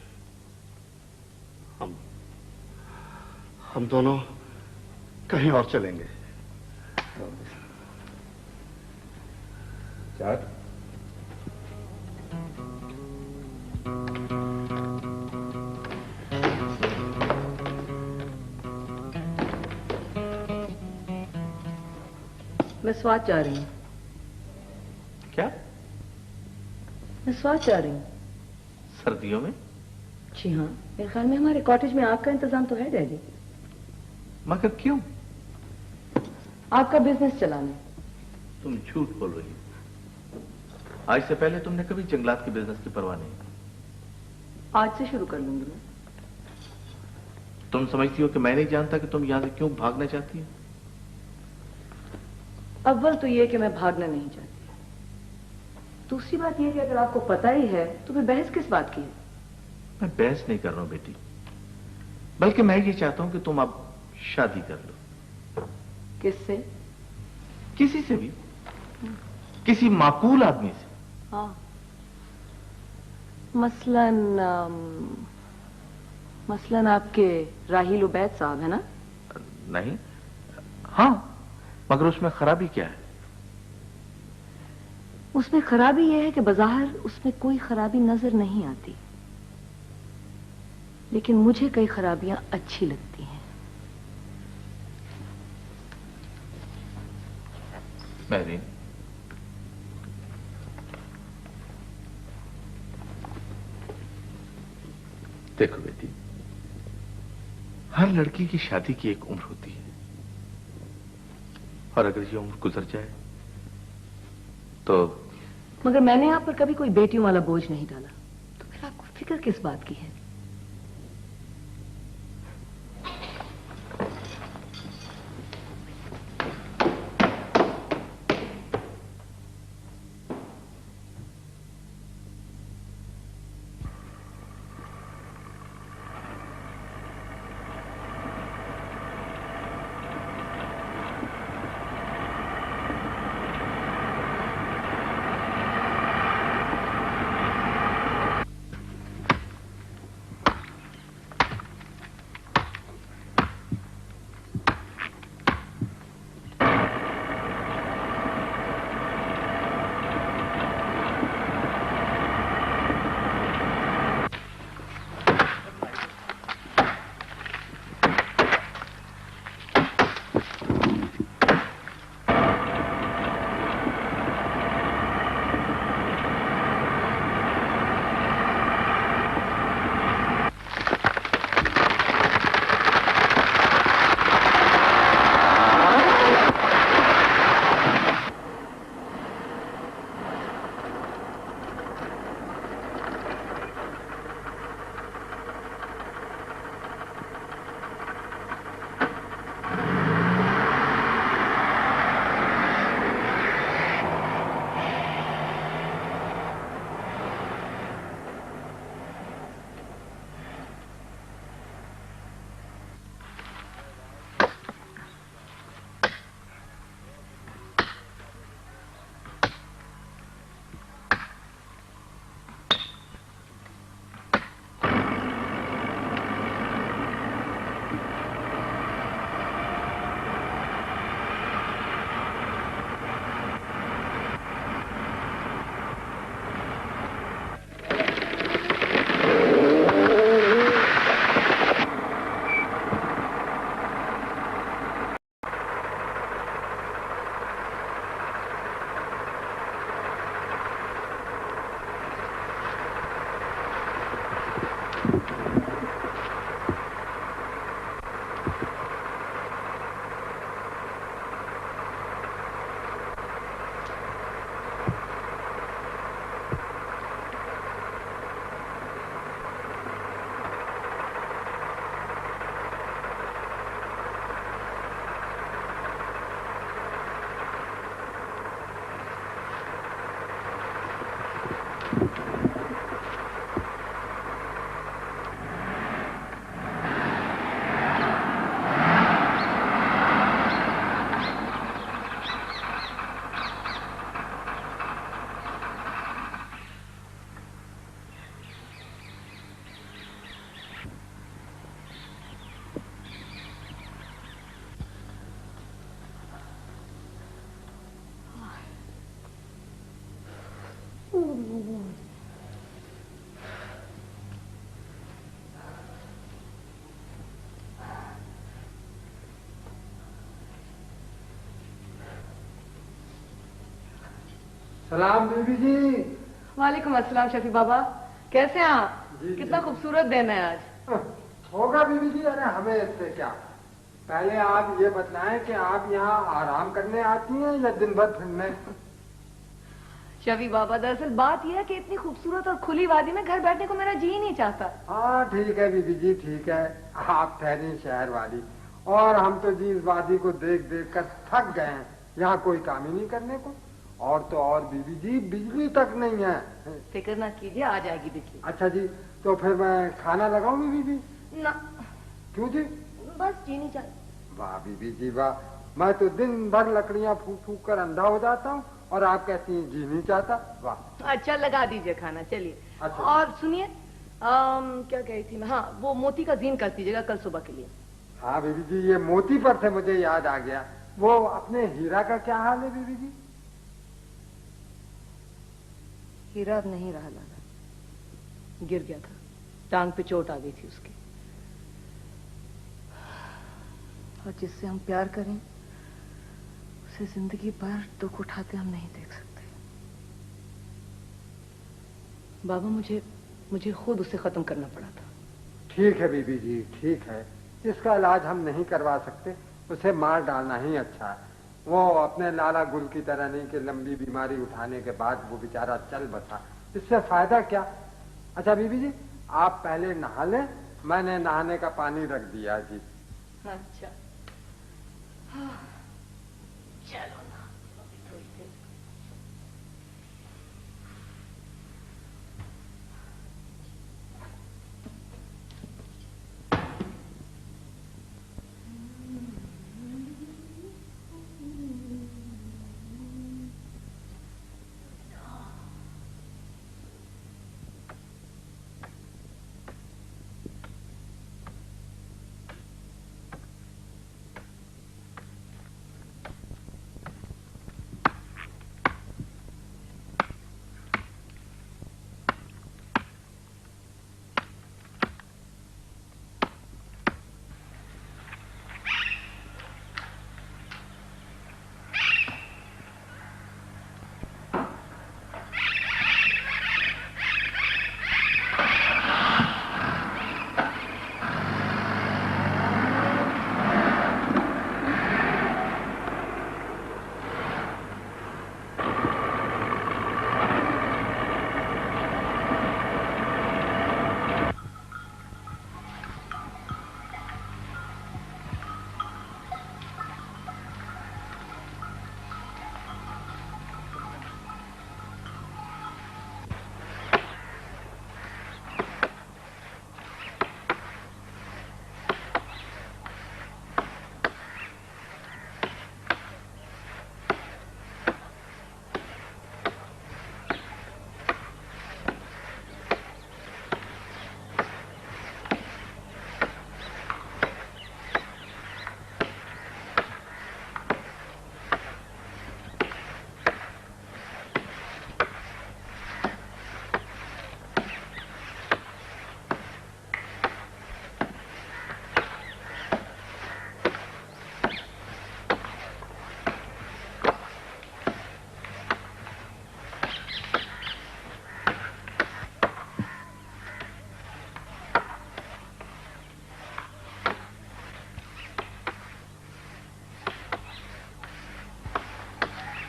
हम दोनों कहीं और चलेंगे। चार मैं स्वाद जा रही हूँ। क्या? मैं स्वाद जा रही हूँ। सर्दियों में? जी हाँ, मेरे ख्याल में हमारे कॉटेज में आग का इंतजाम तो है डैडी। मगर क्यों? आपका बिजनेस चलाने। तुम झूठ बोल रही हो। आज से पहले तुमने कभी जंगलात के बिजनेस की परवाह नहीं। आज से शुरू कर लूंगी मैं। तुम समझती हो कि मैं नहीं जानता कि तुम यहां से क्यों भागना चाहती हो? अव्वल तो ये कि मैं भागना नहीं चाहती। दूसरी बात यह कि अगर आपको पता ही है तो फिर बहस किस बात की है? मैं बहस नहीं कर रहा हूं बेटी, बल्कि मैं ये चाहता हूं कि तुम अब शादी कर लो। किससे? किसी से भी, किसी माकूल आदमी से। हाँ, मसलन आपके राहिल उबैद साहब है ना? नहीं। हाँ, मगर उसमें खराबी क्या है? उसमें खराबी यह है कि बाज़ाहिर उसमें कोई खराबी नजर नहीं आती, लेकिन मुझे कई खराबियां अच्छी लगती हैं। महरीन, देखो बेटी, हर लड़की की शादी की एक उम्र होती है, और अगर ये उम्र गुजर जाए तो। मगर मैंने आप पर कभी कोई बेटियों वाला बोझ नहीं डाला, तो फिर आपको फिक्र किस बात की है? सलाम बीबी जी। वालेकुम अस्सलाम शफी बाबा, कैसे हैं आप? कितना खूबसूरत दिन है आज। होगा बीबी जी, अरे हमें इससे क्या। पहले आप ये बतलाएं कि आप यहाँ आराम करने आती हैं या दिन भर फिरने? शफी बाबा, दरअसल बात यह है कि इतनी खूबसूरत और खुली वादी में घर बैठने को मेरा जी ही नहीं चाहता। हाँ ठीक है बीबी जी, ठीक है। आप ठहरी शहर वाली, और हम तो जी इस वादी को देख देख कर थक गए हैं। यहाँ कोई काम ही नहीं करने को। और तो और बीबी जी, बिजली तक नहीं है। फिक्र ना कीजिए, आ जाएगी बिजली। अच्छा जी, तो फिर मैं खाना लगाऊं बीबी जी? ना। क्यों जी? बस जी नहीं चाहती। वाह बीबी जी वाह, मैं तो दिन भर लकड़ियाँ फूक फूक कर अंधा हो जाता हूँ और आप कहती हैं जी नहीं चाहता। वाह। अच्छा लगा दीजिए खाना, चलिए। अच्छा। और सुनिए, क्या कही थी मैं, हाँ वो मोती का जीन कर दीजिएगा कल सुबह के लिए। हाँ बीबी जी, ये मोती पर से मुझे याद आ गया, वो अपने हीरा का क्या हाल है बीबी जी? हीरा अब नहीं रहा लाला, गिर गया था, टांग पे चोट आ गई थी उसकी। और जिससे हम प्यार करें उसे जिंदगी भर दुख उठाते हम नहीं देख सकते। बाबा, मुझे खुद उसे खत्म करना पड़ा था। ठीक है बीबी जी, ठीक है। इसका इलाज हम नहीं करवा सकते, उसे मार डालना ही अच्छा है। वो अपने लाला गुल की तरह नहीं कि लंबी बीमारी उठाने के बाद वो बेचारा चल बसा, इससे फायदा क्या। अच्छा बीबी जी, आप पहले नहा लें, मैंने नहाने का पानी रख दिया जी। अच्छा चलो ना, अभी थोड़ी देर।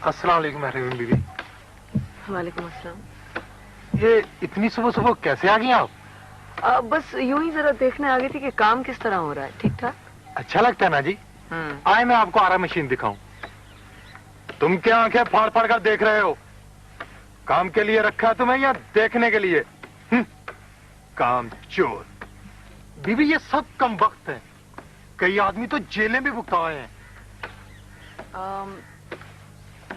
अस्सलाम वालेकुम महरीन बीबी। वालेकुम अस्सलाम। ये इतनी सुबह सुबह कैसे आ गई आप? बस यूं ही जरा देखने आ गई थी कि काम किस तरह हो रहा है। ठीक ठाक? अच्छा लगता है ना जी। आए मैं आपको आरा मशीन दिखाऊं। तुम क्या आंखें फाड़ फाड़ कर देख रहे हो? काम के लिए रखा है तुम्हें या देखने के लिए? काम चोर। बीबी ये सब कम वक्त है, कई आदमी तो जेलें भी भुगताए हैं।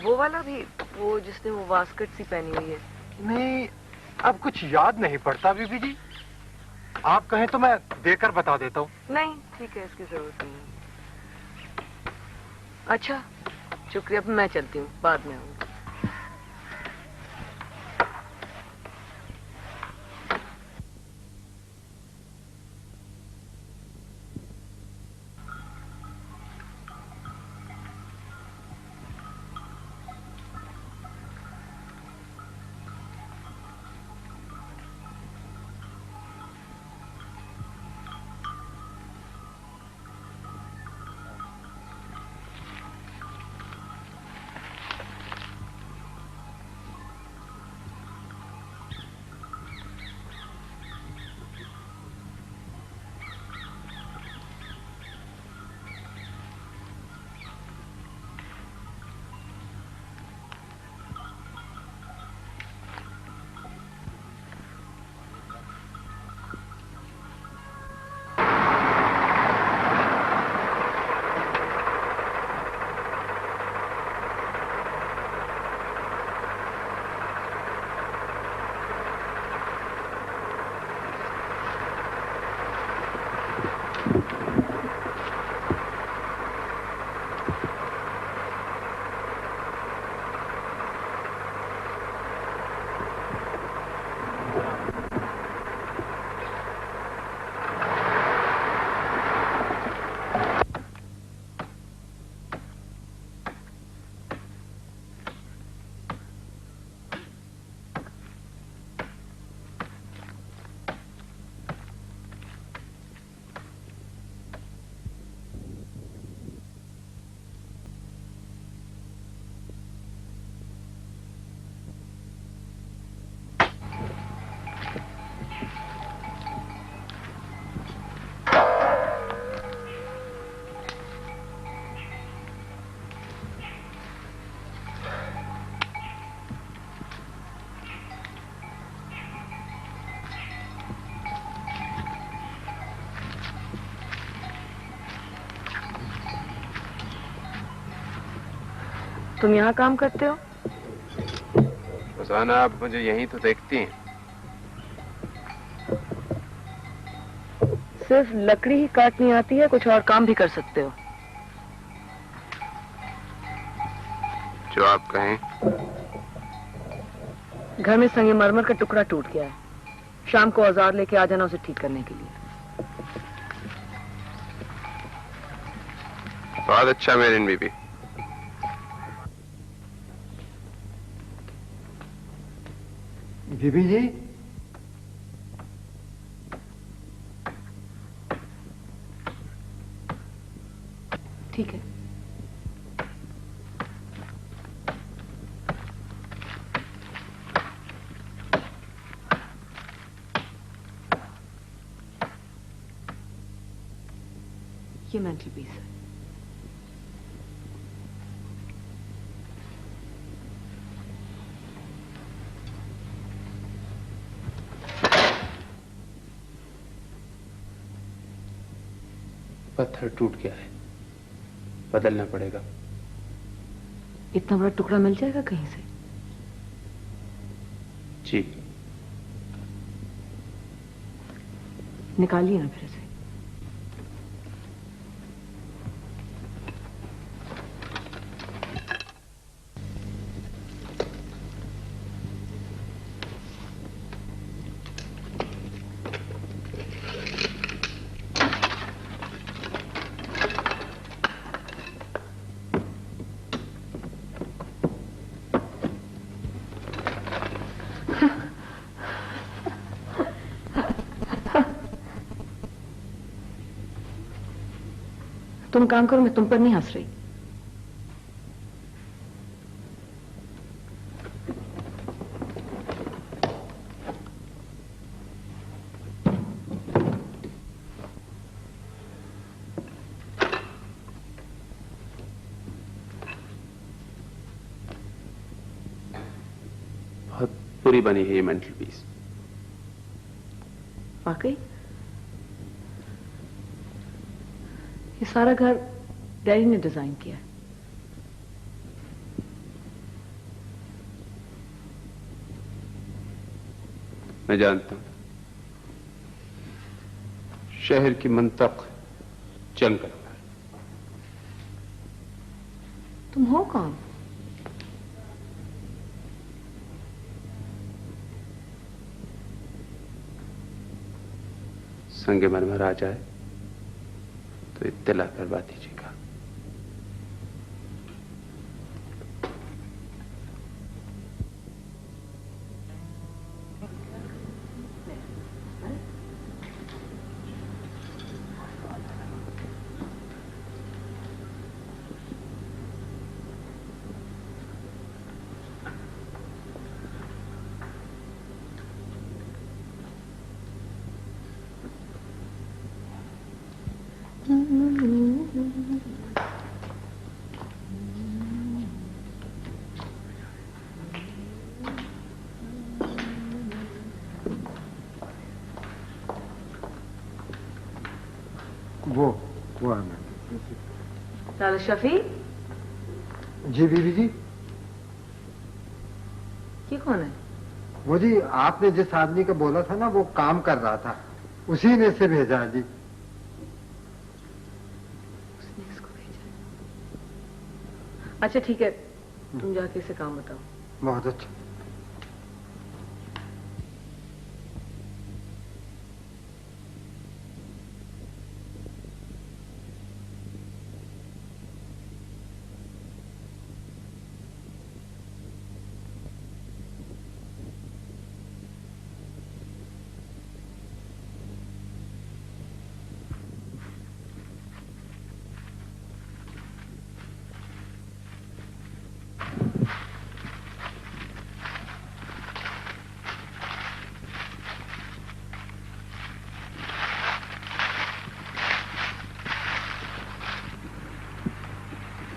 वो वाला भी, वो जिसने वो वास्कट सी पहनी हुई है। नहीं, अब कुछ याद नहीं पड़ता बीबी जी। आप कहें तो मैं देकर बता देता हूँ। नहीं ठीक है, इसकी जरूरत नहीं है। अच्छा शुक्रिया, अब मैं चलती हूँ, बाद में आऊंगी। तुम यहाँ काम करते हो? रोजाना आप मुझे यहीं तो देखती हैं। सिर्फ लकड़ी ही काटनी आती है, कुछ और काम भी कर सकते हो? जो आप कहें। घर में संगमरमर का टुकड़ा टूट गया है, शाम को औजार लेके आ जाना उसे ठीक करने के लिए। बहुत अच्छा मेरिन बीबी। बीबी जी, ठीक है। ये मेंटल पीस है। पत्थर टूट गया है, बदलना पड़ेगा। इतना बड़ा टुकड़ा मिल जाएगा कहीं से? जी। निकालिए ना फिर से। तुम काम करो, मैं तुम पर नहीं हंस रही। बहुत बुरी बनी है ये मेंटल पीस। वाकई? ये सारा घर डैडी ने डिजाइन किया है। मैं जानता हूं, शहर की मंतक जंगल है। तुम हो कौन? संगमरमर आ जाए तो इत्तला करवा दीजिएगा। वो है मैं। लाला शफी? जी बीबी जी। ये कौन है? वो जी आपने जिस आदमी का बोला था ना, वो काम कर रहा था, उसी ने से भेजा जी। उसने इसको भेजा। अच्छा ठीक है, तुम जाके इसे काम बताओ। बहुत अच्छा।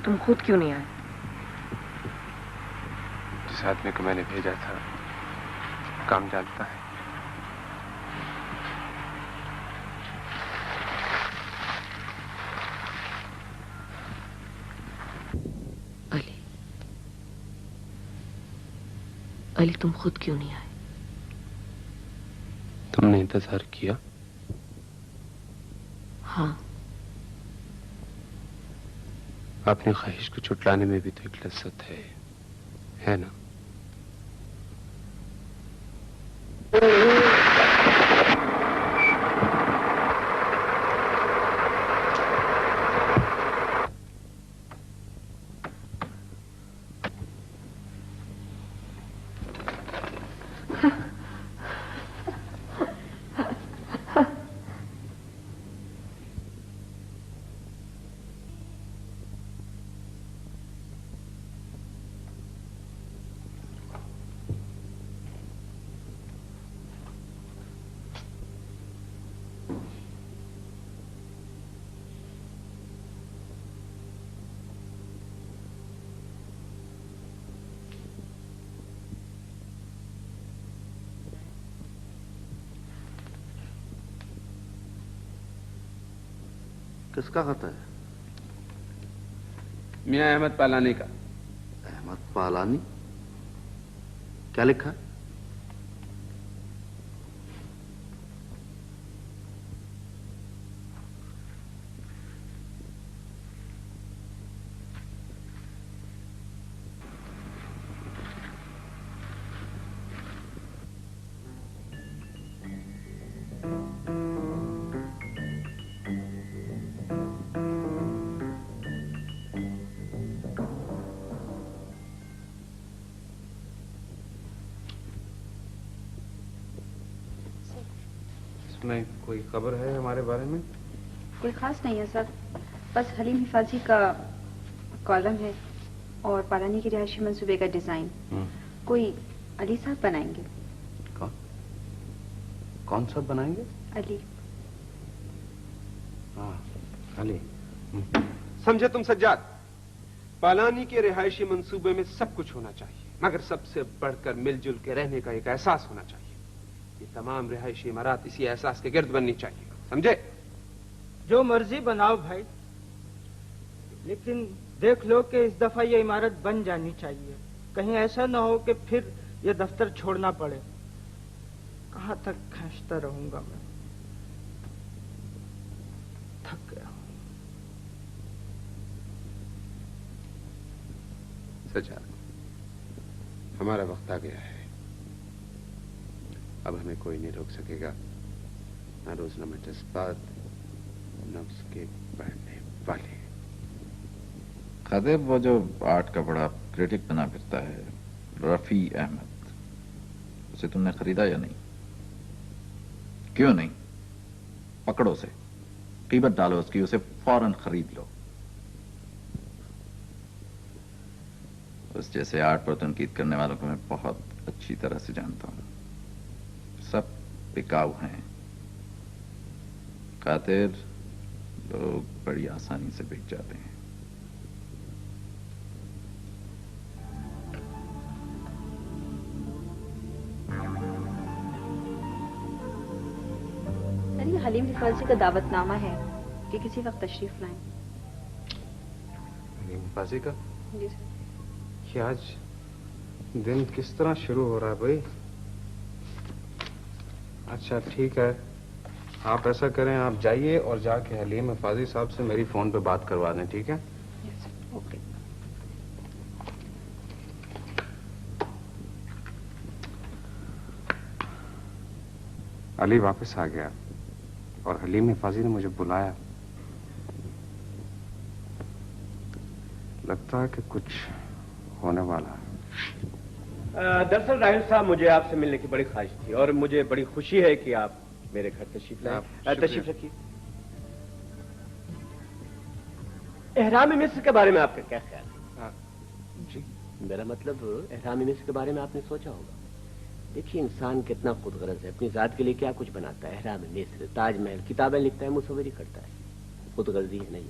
तुम खुद क्यों नहीं आए? जिस आदमी को मैंने भेजा था काम जानता है। अली, अली तुम खुद क्यों नहीं आए? तुमने इंतजार किया? हाँ। अपनी ख्वाहिश को छुटलाने में भी तो एक लज्जत है ना? किसका खत है? मियां अहमद पालानी का। अहमद पालानी? क्या लिखा? में कोई खबर है हमारे बारे में? कोई खास नहीं है सर, बस हलीम हिफाजी का कॉलम है और पालानी की रिहायशी मंसूबे का डिजाइन कोई अली साहब बनाएंगे। कौन सा बनाएंगे? अली। हाँ, अली। समझे तुम सज्जाद, पालानी के रिहायशी मंसूबे में सब कुछ होना चाहिए, मगर सबसे बढ़कर मिलजुल के रहने का एक एहसास होना चाहिए। ये तमाम रिहायशी इमारत इसी एहसास के गिर्द बननी चाहिए, समझे? जो मर्जी बनाओ भाई, लेकिन देख लो कि इस दफा ये इमारत बन जानी चाहिए। कहीं ऐसा ना हो कि फिर ये दफ्तर छोड़ना पड़े। कहां तक खींचता रहूंगा मैं, थक गया। सज्जाद, हमारा वक्त आ गया है। अब हमें कोई नहीं रोक सकेगा, ना रोजनामा जज्बात, न उसके बढ़ने वाले। खातिर वो जो आर्ट का बड़ा क्रिटिक बना फिरता है, रफी अहमद, उसे तुमने खरीदा या नहीं? क्यों नहीं? पकड़ो उसे, कीमत डालो उसकी, उसे फौरन खरीद लो। उस जैसे आर्ट पर तनकीद करने वालों को मैं बहुत अच्छी तरह से जानता हूं। सब बिकाऊ हैं। खातिर लोग बड़ी आसानी से बिक जाते हैं। हलीम हिफाजी का दावतनामा है कि किसी वक्त तशरीफ लाएं। हलीम हिफाजी का? जी सर। कि आज दिन किस तरह शुरू हो रहा है भाई? अच्छा ठीक है, आप ऐसा करें, आप जाइए और जाके हलीम हिफाजी साहब से मेरी फोन पे बात करवा दें, ठीक है? ओके। अली वापस आ गया और हलीम हिफाजी ने मुझे बुलाया। लगता है कि कुछ होने वाला है। दरअसल राहिल साहब, मुझे आपसे मिलने की बड़ी ख्वाहिश थी और मुझे बड़ी खुशी है कि आप मेरे घर तशरीफ लाए। तशरीफ रखिए। एहराम मिस्र के बारे में आपका क्या ख्याल है? जी, मेरा मतलब एहराम मिस्र के बारे में आपने सोचा होगा। देखिए, इंसान कितना खुदगर्ज है, अपनी जात के लिए क्या कुछ बनाता है। एहराम मिस्र, ताजमहल, किताबें लिखता है, मुसव्वरी करता है। खुदगर्जी है नहीं?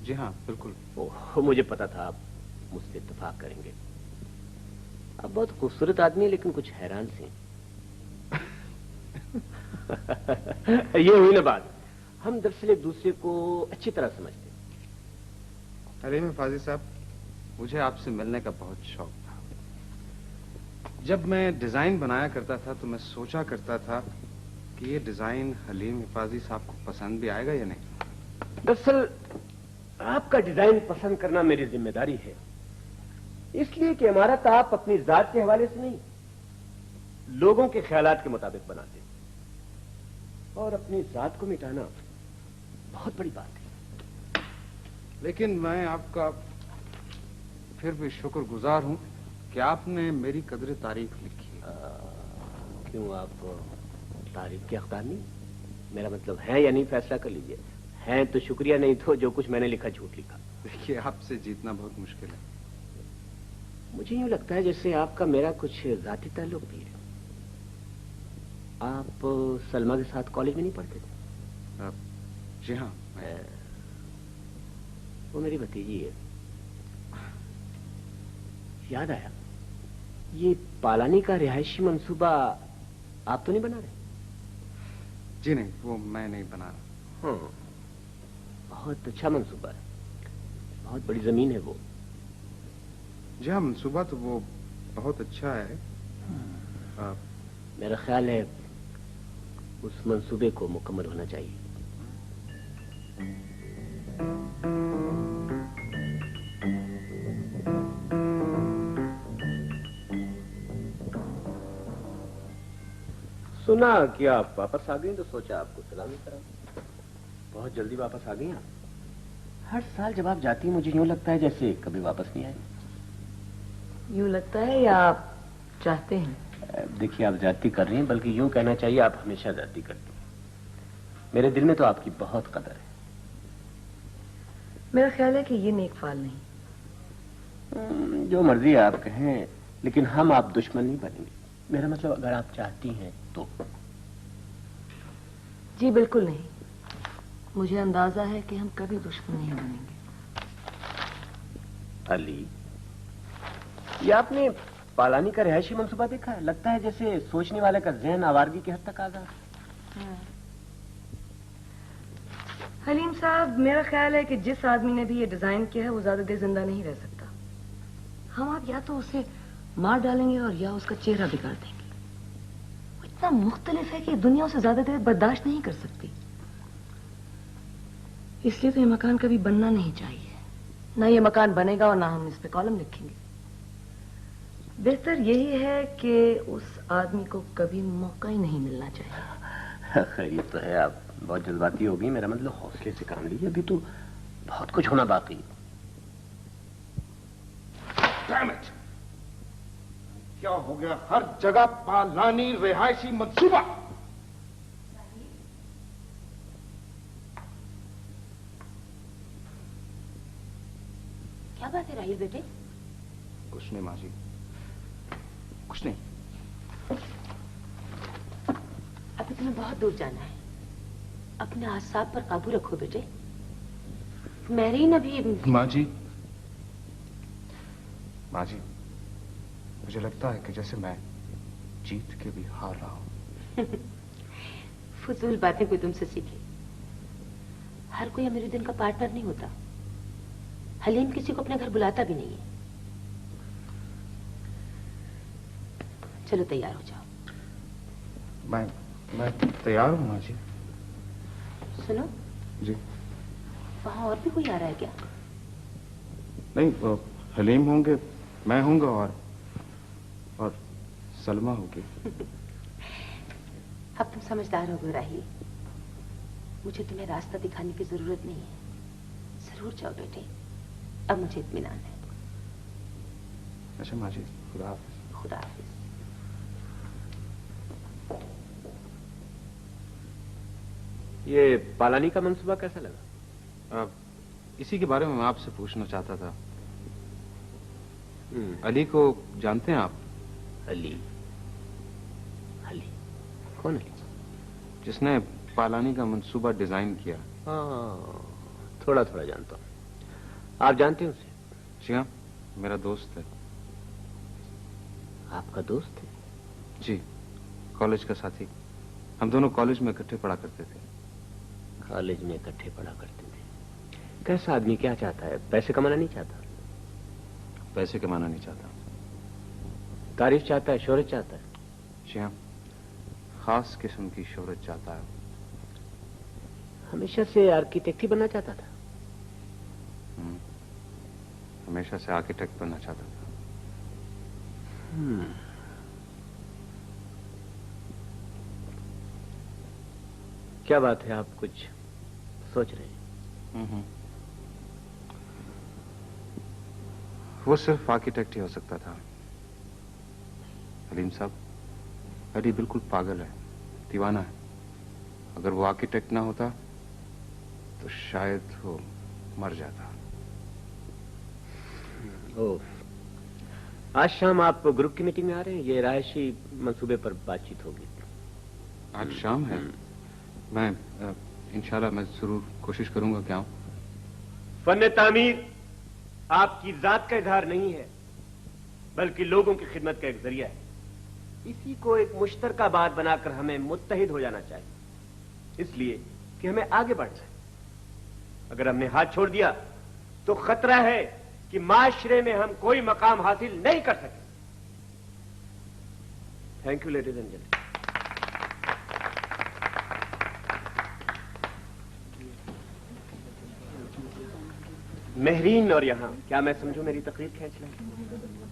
जी हाँ, बिल्कुल। ओह, मुझे पता था आप मुझसे इत्तेफाक करेंगे। आप बहुत खूबसूरत आदमी है, लेकिन कुछ हैरान से। ये हुई ना बात, हम दरअसल एक दूसरे को अच्छी तरह समझते हैं। हलीम हिफाजी साहब, मुझे आपसे मिलने का बहुत शौक था, जब मैं डिजाइन बनाया करता था तो मैं सोचा करता था कि ये डिजाइन हलीम हिफाजी साहब को पसंद भी आएगा या नहीं। दरअसल आपका डिजाइन पसंद करना मेरी जिम्मेदारी है, इसलिए कि इमारत आप अपनी जात के हवाले से नहीं, लोगों के ख्यालात के मुताबिक बनाते हैं, और अपनी जात को मिटाना बहुत बड़ी बात है। लेकिन मैं आपका फिर भी शुक्रगुजार हूं कि आपने मेरी कदर तारीफ लिखी। क्यों, आप तारीफ के हकदार नहीं? मेरा मतलब है या नहीं फैसला कर लीजिए। है तो शुक्रिया, नहीं तो जो कुछ मैंने लिखा झूठ लिखा। देखिए, आपसे जीतना बहुत मुश्किल है। मुझे यूं लगता है जैसे आपका मेरा कुछ जाती ताल्लुक भी है। आप सलमा के साथ कॉलेज में नहीं पढ़ते थे? जी हाँ। वो मेरी भतीजी है। याद आया, ये पालानी का रिहायशी मंसूबा आप तो नहीं बना रहे? जी नहीं, वो मैं नहीं बना रहा। हाँ, बहुत अच्छा मंसूबा है, बहुत बड़ी जमीन है वो। जी हाँ, मंसूबा तो वो बहुत अच्छा है। मेरा ख्याल है उस मंसूबे को मुकम्मल होना चाहिए। सुना कि आप वापस आ गई तो सोचा आपको सलामी करा। बहुत जल्दी वापस आ गई हैं। हर साल जब आप जाती हैं मुझे यूं लगता है जैसे कभी वापस नहीं आई। यूं लगता है या आप चाहते हैं? देखिए, आप ज्यादती कर रही हैं, बल्कि यूं कहना चाहिए आप हमेशा ज्यादती करती हैं। मेरे दिल में तो आपकी बहुत कदर है। मेरा ख्याल है कि ये नेक फाल नहीं। जो मर्जी आप कहें, लेकिन हम आप दुश्मन नहीं बनेंगे। मेरा मतलब अगर आप चाहती हैं तो। जी बिल्कुल नहीं, मुझे अंदाजा है कि हम कभी दुश्मन नहीं बनेंगे। अली, ये आपने पालानी का रिहायशी मंसूबा देखा है? लगता है जैसे सोचने वाले का जहन आवारगी की हद तक आ गया। हलीम साहब, मेरा ख्याल है कि जिस आदमी ने भी ये डिजाइन किया है वो ज्यादा देर जिंदा नहीं रह सकता। हम आप या तो उसे मार डालेंगे और या उसका चेहरा बिगाड़ देंगे। वो इतना मुख्तलिफ है कि दुनिया उसे ज्यादा देर बर्दाश्त नहीं कर सकती। इसलिए तो ये मकान कभी बनना नहीं चाहिए। ना ये मकान बनेगा और ना हम इस पे कॉलम लिखेंगे। बेहतर यही है कि उस आदमी को कभी मौका ही नहीं मिलना चाहिए। खैर, ये तो है, आप बहुत जज्बाती हो गई। मेरा मतलब हौसले से काम लीजिए, अभी तो बहुत कुछ होना बाकी है। Damn it! क्या हो गया? हर जगह पालानी रिहायशी मंसूबा। क्या बात है राहिल बेटे? कुछ नहीं माँ जी, कुछ नहीं। अभी तुम्हें बहुत दूर जाना है। अपने आसाब पर काबू रखो बेटे। मेरीन अभी। माँ जी, माँ जी, मुझे लगता है कि जैसे मैं जीत के भी हार रहा हूं। फजूल बातें कोई तुमसे सीखे। हर कोई अमीरुद्दीन का पार्टनर नहीं होता। हलीम किसी को अपने घर बुलाता भी नहीं है। चलो तैयार हो जाओ। मैं तैयार हूं माँ जी। सुनो जी। वहां और भी कोई आ रहा है क्या? नहीं, हलीम होंगे, मैं होऊंगा और सलमा होगी। अब तुम समझदार हो गए राही। मुझे तुम्हें रास्ता दिखाने की जरूरत नहीं है। जरूर जाओ बेटे, अब मुझे इत्मीनान है। अच्छा माँ जी, खुदा हाफिज। खुदा हाफिज। ये पालानी का मंसूबा कैसा लगा? इसी के बारे में मैं आपसे पूछना चाहता था। अली को जानते हैं आप? अली? अली कौन अली? जिसने पालानी का मंसूबा डिजाइन किया। हाँ, थोड़ा थोड़ा जानता हूँ। आप जानते हैं उसे? जी हाँ, मेरा दोस्त है। आपका दोस्त है? जी, कॉलेज का साथी। हम दोनों कॉलेज में इकट्ठे पढ़ा करते थे। कॉलेज में इकट्ठे पढ़ा करते थे। कैसा आदमी, क्या चाहता है? पैसे कमाना नहीं चाहता? पैसे कमाना नहीं चाहता। तारीफ चाहता है, शोहरत चाहता है? जी हाँ, खास किस्म की शोहरत चाहता है। हमेशा से आर्किटेक्ट ही बनना चाहता था? हमेशा से आर्किटेक्ट बनना चाहता था। क्या बात है, आप कुछ सोच रहे हैं? वो सिर्फ आर्किटेक्ट ही हो सकता था। हलीम साहब, अली बिल्कुल पागल है, दीवाना है। अगर वो आर्किटेक्ट ना होता तो शायद वो मर जाता। ओह, आज शाम आप ग्रुप की मीटिंग में आ रहे हैं? ये रायशी मंसूबे पर बातचीत होगी। आज शाम है? मैं इंशाल्लाह मैं जरूर कोशिश करूंगा कि आऊं। फन तामीर आपकी जात का इजहार नहीं है, बल्कि लोगों की खिदमत का एक जरिया है। इसी को एक मुश्तरका बात बनाकर हमें मुत्तहिद हो जाना चाहिए, इसलिए कि हमें आगे बढ़ना है। अगर हमने हाथ छोड़ दिया तो खतरा है कि माशरे में हम कोई मकाम हासिल नहीं कर सके। Thank you ladies and gentleman. Mehreen, और यहाँ क्या मैं समझूं मेरी तकरीर खींच लें?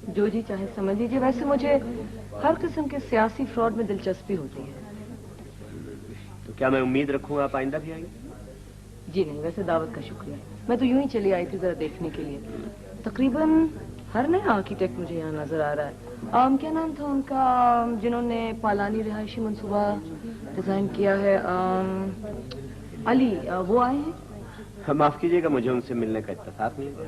जो जी चाहे समझ लीजिए। वैसे मुझे हर किस्म के सियासी फ्रॉड में दिलचस्पी होती है। तो क्या मैं उम्मीद रखूंगा आप आइंदा भी आएंगे? जी नहीं, वैसे दावत का शुक्रिया। मैं तो यूं ही चली आई थी जरा देखने के लिए। तकरीबन हर नया आर्किटेक्ट मुझे यहाँ नजर आ रहा है। क्या नाम था उनका जिन्होंने पालानी रिहायशी मंसूबा डिजाइन किया है? अली, वो आए हैं? माफ कीजिएगा, मुझे उनसे मिलने का इत्तेफाक नहीं हुआ।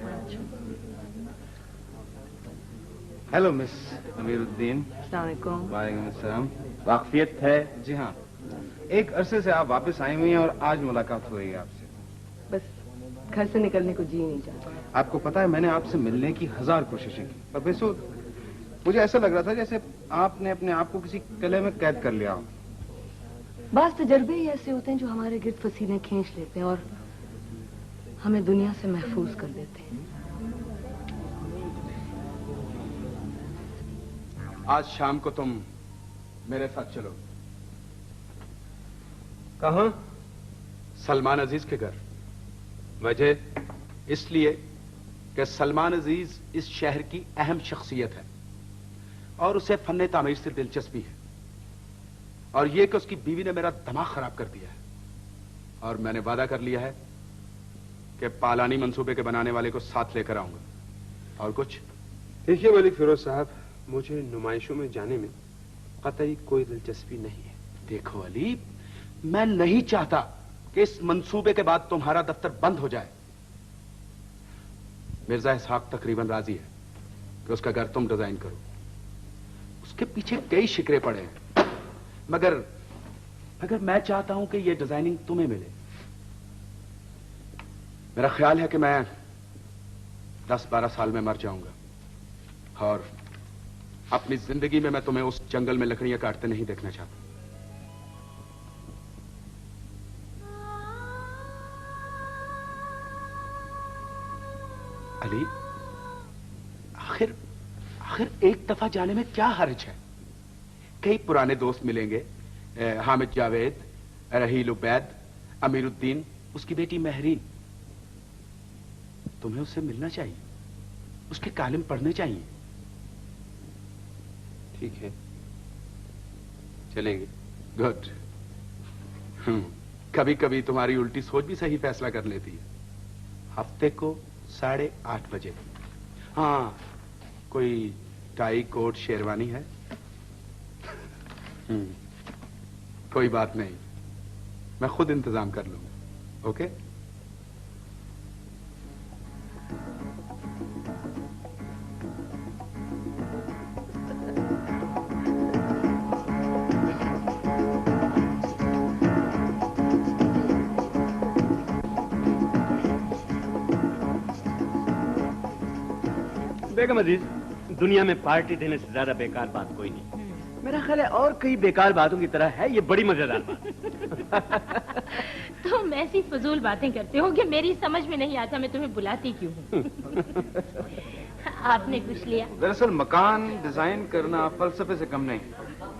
Hello miss Amiruddin. अस्सलाम वालेकुम। वालेकुम अस्सलाम। वाकफियत है? जी हाँ, एक अरसे से आप वापस आई हुई हैं और आज मुलाकात हो रही है आपसे। बस घर से निकलने को जी नहीं चाहता। आपको पता है, मैंने आपसे मिलने की 1000 कोशिशें की, पर बेसुध। मुझे ऐसा लग रहा था जैसे आपने अपने आप को किसी किले में कैद कर लिया हो। बास तजर्बे ही ऐसे होते हैं जो हमारे गिर्द पसीने खींच लेते हैं और हमें दुनिया से महफूज कर देते हैं। आज शाम को तुम मेरे साथ चलो। कहाँ? सलमान अजीज के घर। वजह इसलिए कि सलमान अजीज इस शहर की अहम शख्सियत है और उसे फन्ने तामीर से दिलचस्पी है, और यह कि उसकी बीवी ने मेरा दिमाग खराब कर दिया है। और मैंने वादा कर लिया है कि पालानी मंसूबे के बनाने वाले को साथ लेकर आऊंगा। और कुछ? देखिए मलिक फिरोज साहब, मुझे नुमाइशों में जाने में कतई कोई दिलचस्पी नहीं है। देखो अली, मैं नहीं चाहता कि इस मंसूबे के बाद तुम्हारा दफ्तर बंद हो जाए। मिर्जा इसहाक तकरीबन राजी है कि उसका घर तुम डिजाइन करो। उसके पीछे कई शिकरे पड़े हैं, मगर मैं चाहता हूं कि यह डिजाइनिंग तुम्हें मिले। मेरा ख्याल है कि मैं 10-12 साल में मर जाऊंगा और अपनी जिंदगी में मैं तुम्हें उस जंगल में लकड़ियां काटते नहीं देखना चाहता। अली, आखिर एक दफा जाने में क्या हर्ज है? कई पुराने दोस्त मिलेंगे, हामिद जावेद, रहील उबैद, अमीरुद्दीन, उसकी बेटी महरीन। तुम्हें उससे मिलना चाहिए, उसके कालिम पढ़ने चाहिए। ठीक है, चलेंगे। गुड। कभी कभी तुम्हारी उल्टी सोच भी सही फैसला कर लेती है। हफ्ते को 8:30 बजे। हाँ, कोई टाई कोट शेरवानी है? कोई बात नहीं, मैं खुद इंतजाम कर लूंगा। ओके? बेगम अजीज, दुनिया में पार्टी देने से ज्यादा बेकार बात कोई नहीं। मेरा ख्याल है और कई बेकार बातों की तरह है ये बड़ी मजेदार बात। तुम ऐसी फजूल बातें करते हो कि मेरी समझ में नहीं आता मैं तुम्हें बुलाती क्यों हूँ। आपने कुछ लिया? दरअसल मकान डिजाइन करना फलसफे से कम नहीं,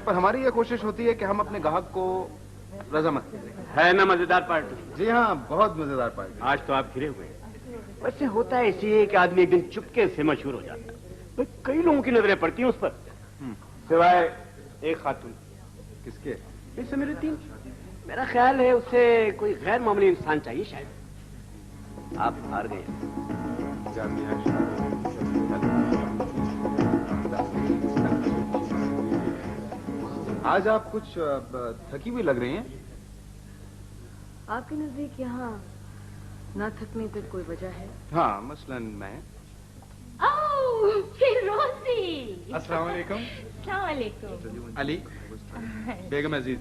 पर हमारी यह कोशिश होती है कि हम अपने ग्राहक को रजामत दें। है ना मजेदार पार्टी? जी हाँ, बहुत मजेदार पार्टी। आज तो आप घिरे हुए हैं। वैसे होता है इसलिए कि आदमी एक दिन चुपके से मशहूर हो जाता है, तो कई लोगों की नजरें पड़ती हैं उस पर, सिवाय एक खातून। किसके? इस समय तीन। मेरा ख्याल है उसे कोई गैर मामूली इंसान चाहिए शायद। आप हार गए। आज आप कुछ थकी हुई लग रही हैं। आपके नजदीक यहाँ ना थकने की कोई वजह है? हाँ, मसलन मैं। फिरोजी। अस्सलाम वालेकुम। अस्सलाम वालेकुम। अली, बेगम अजीज।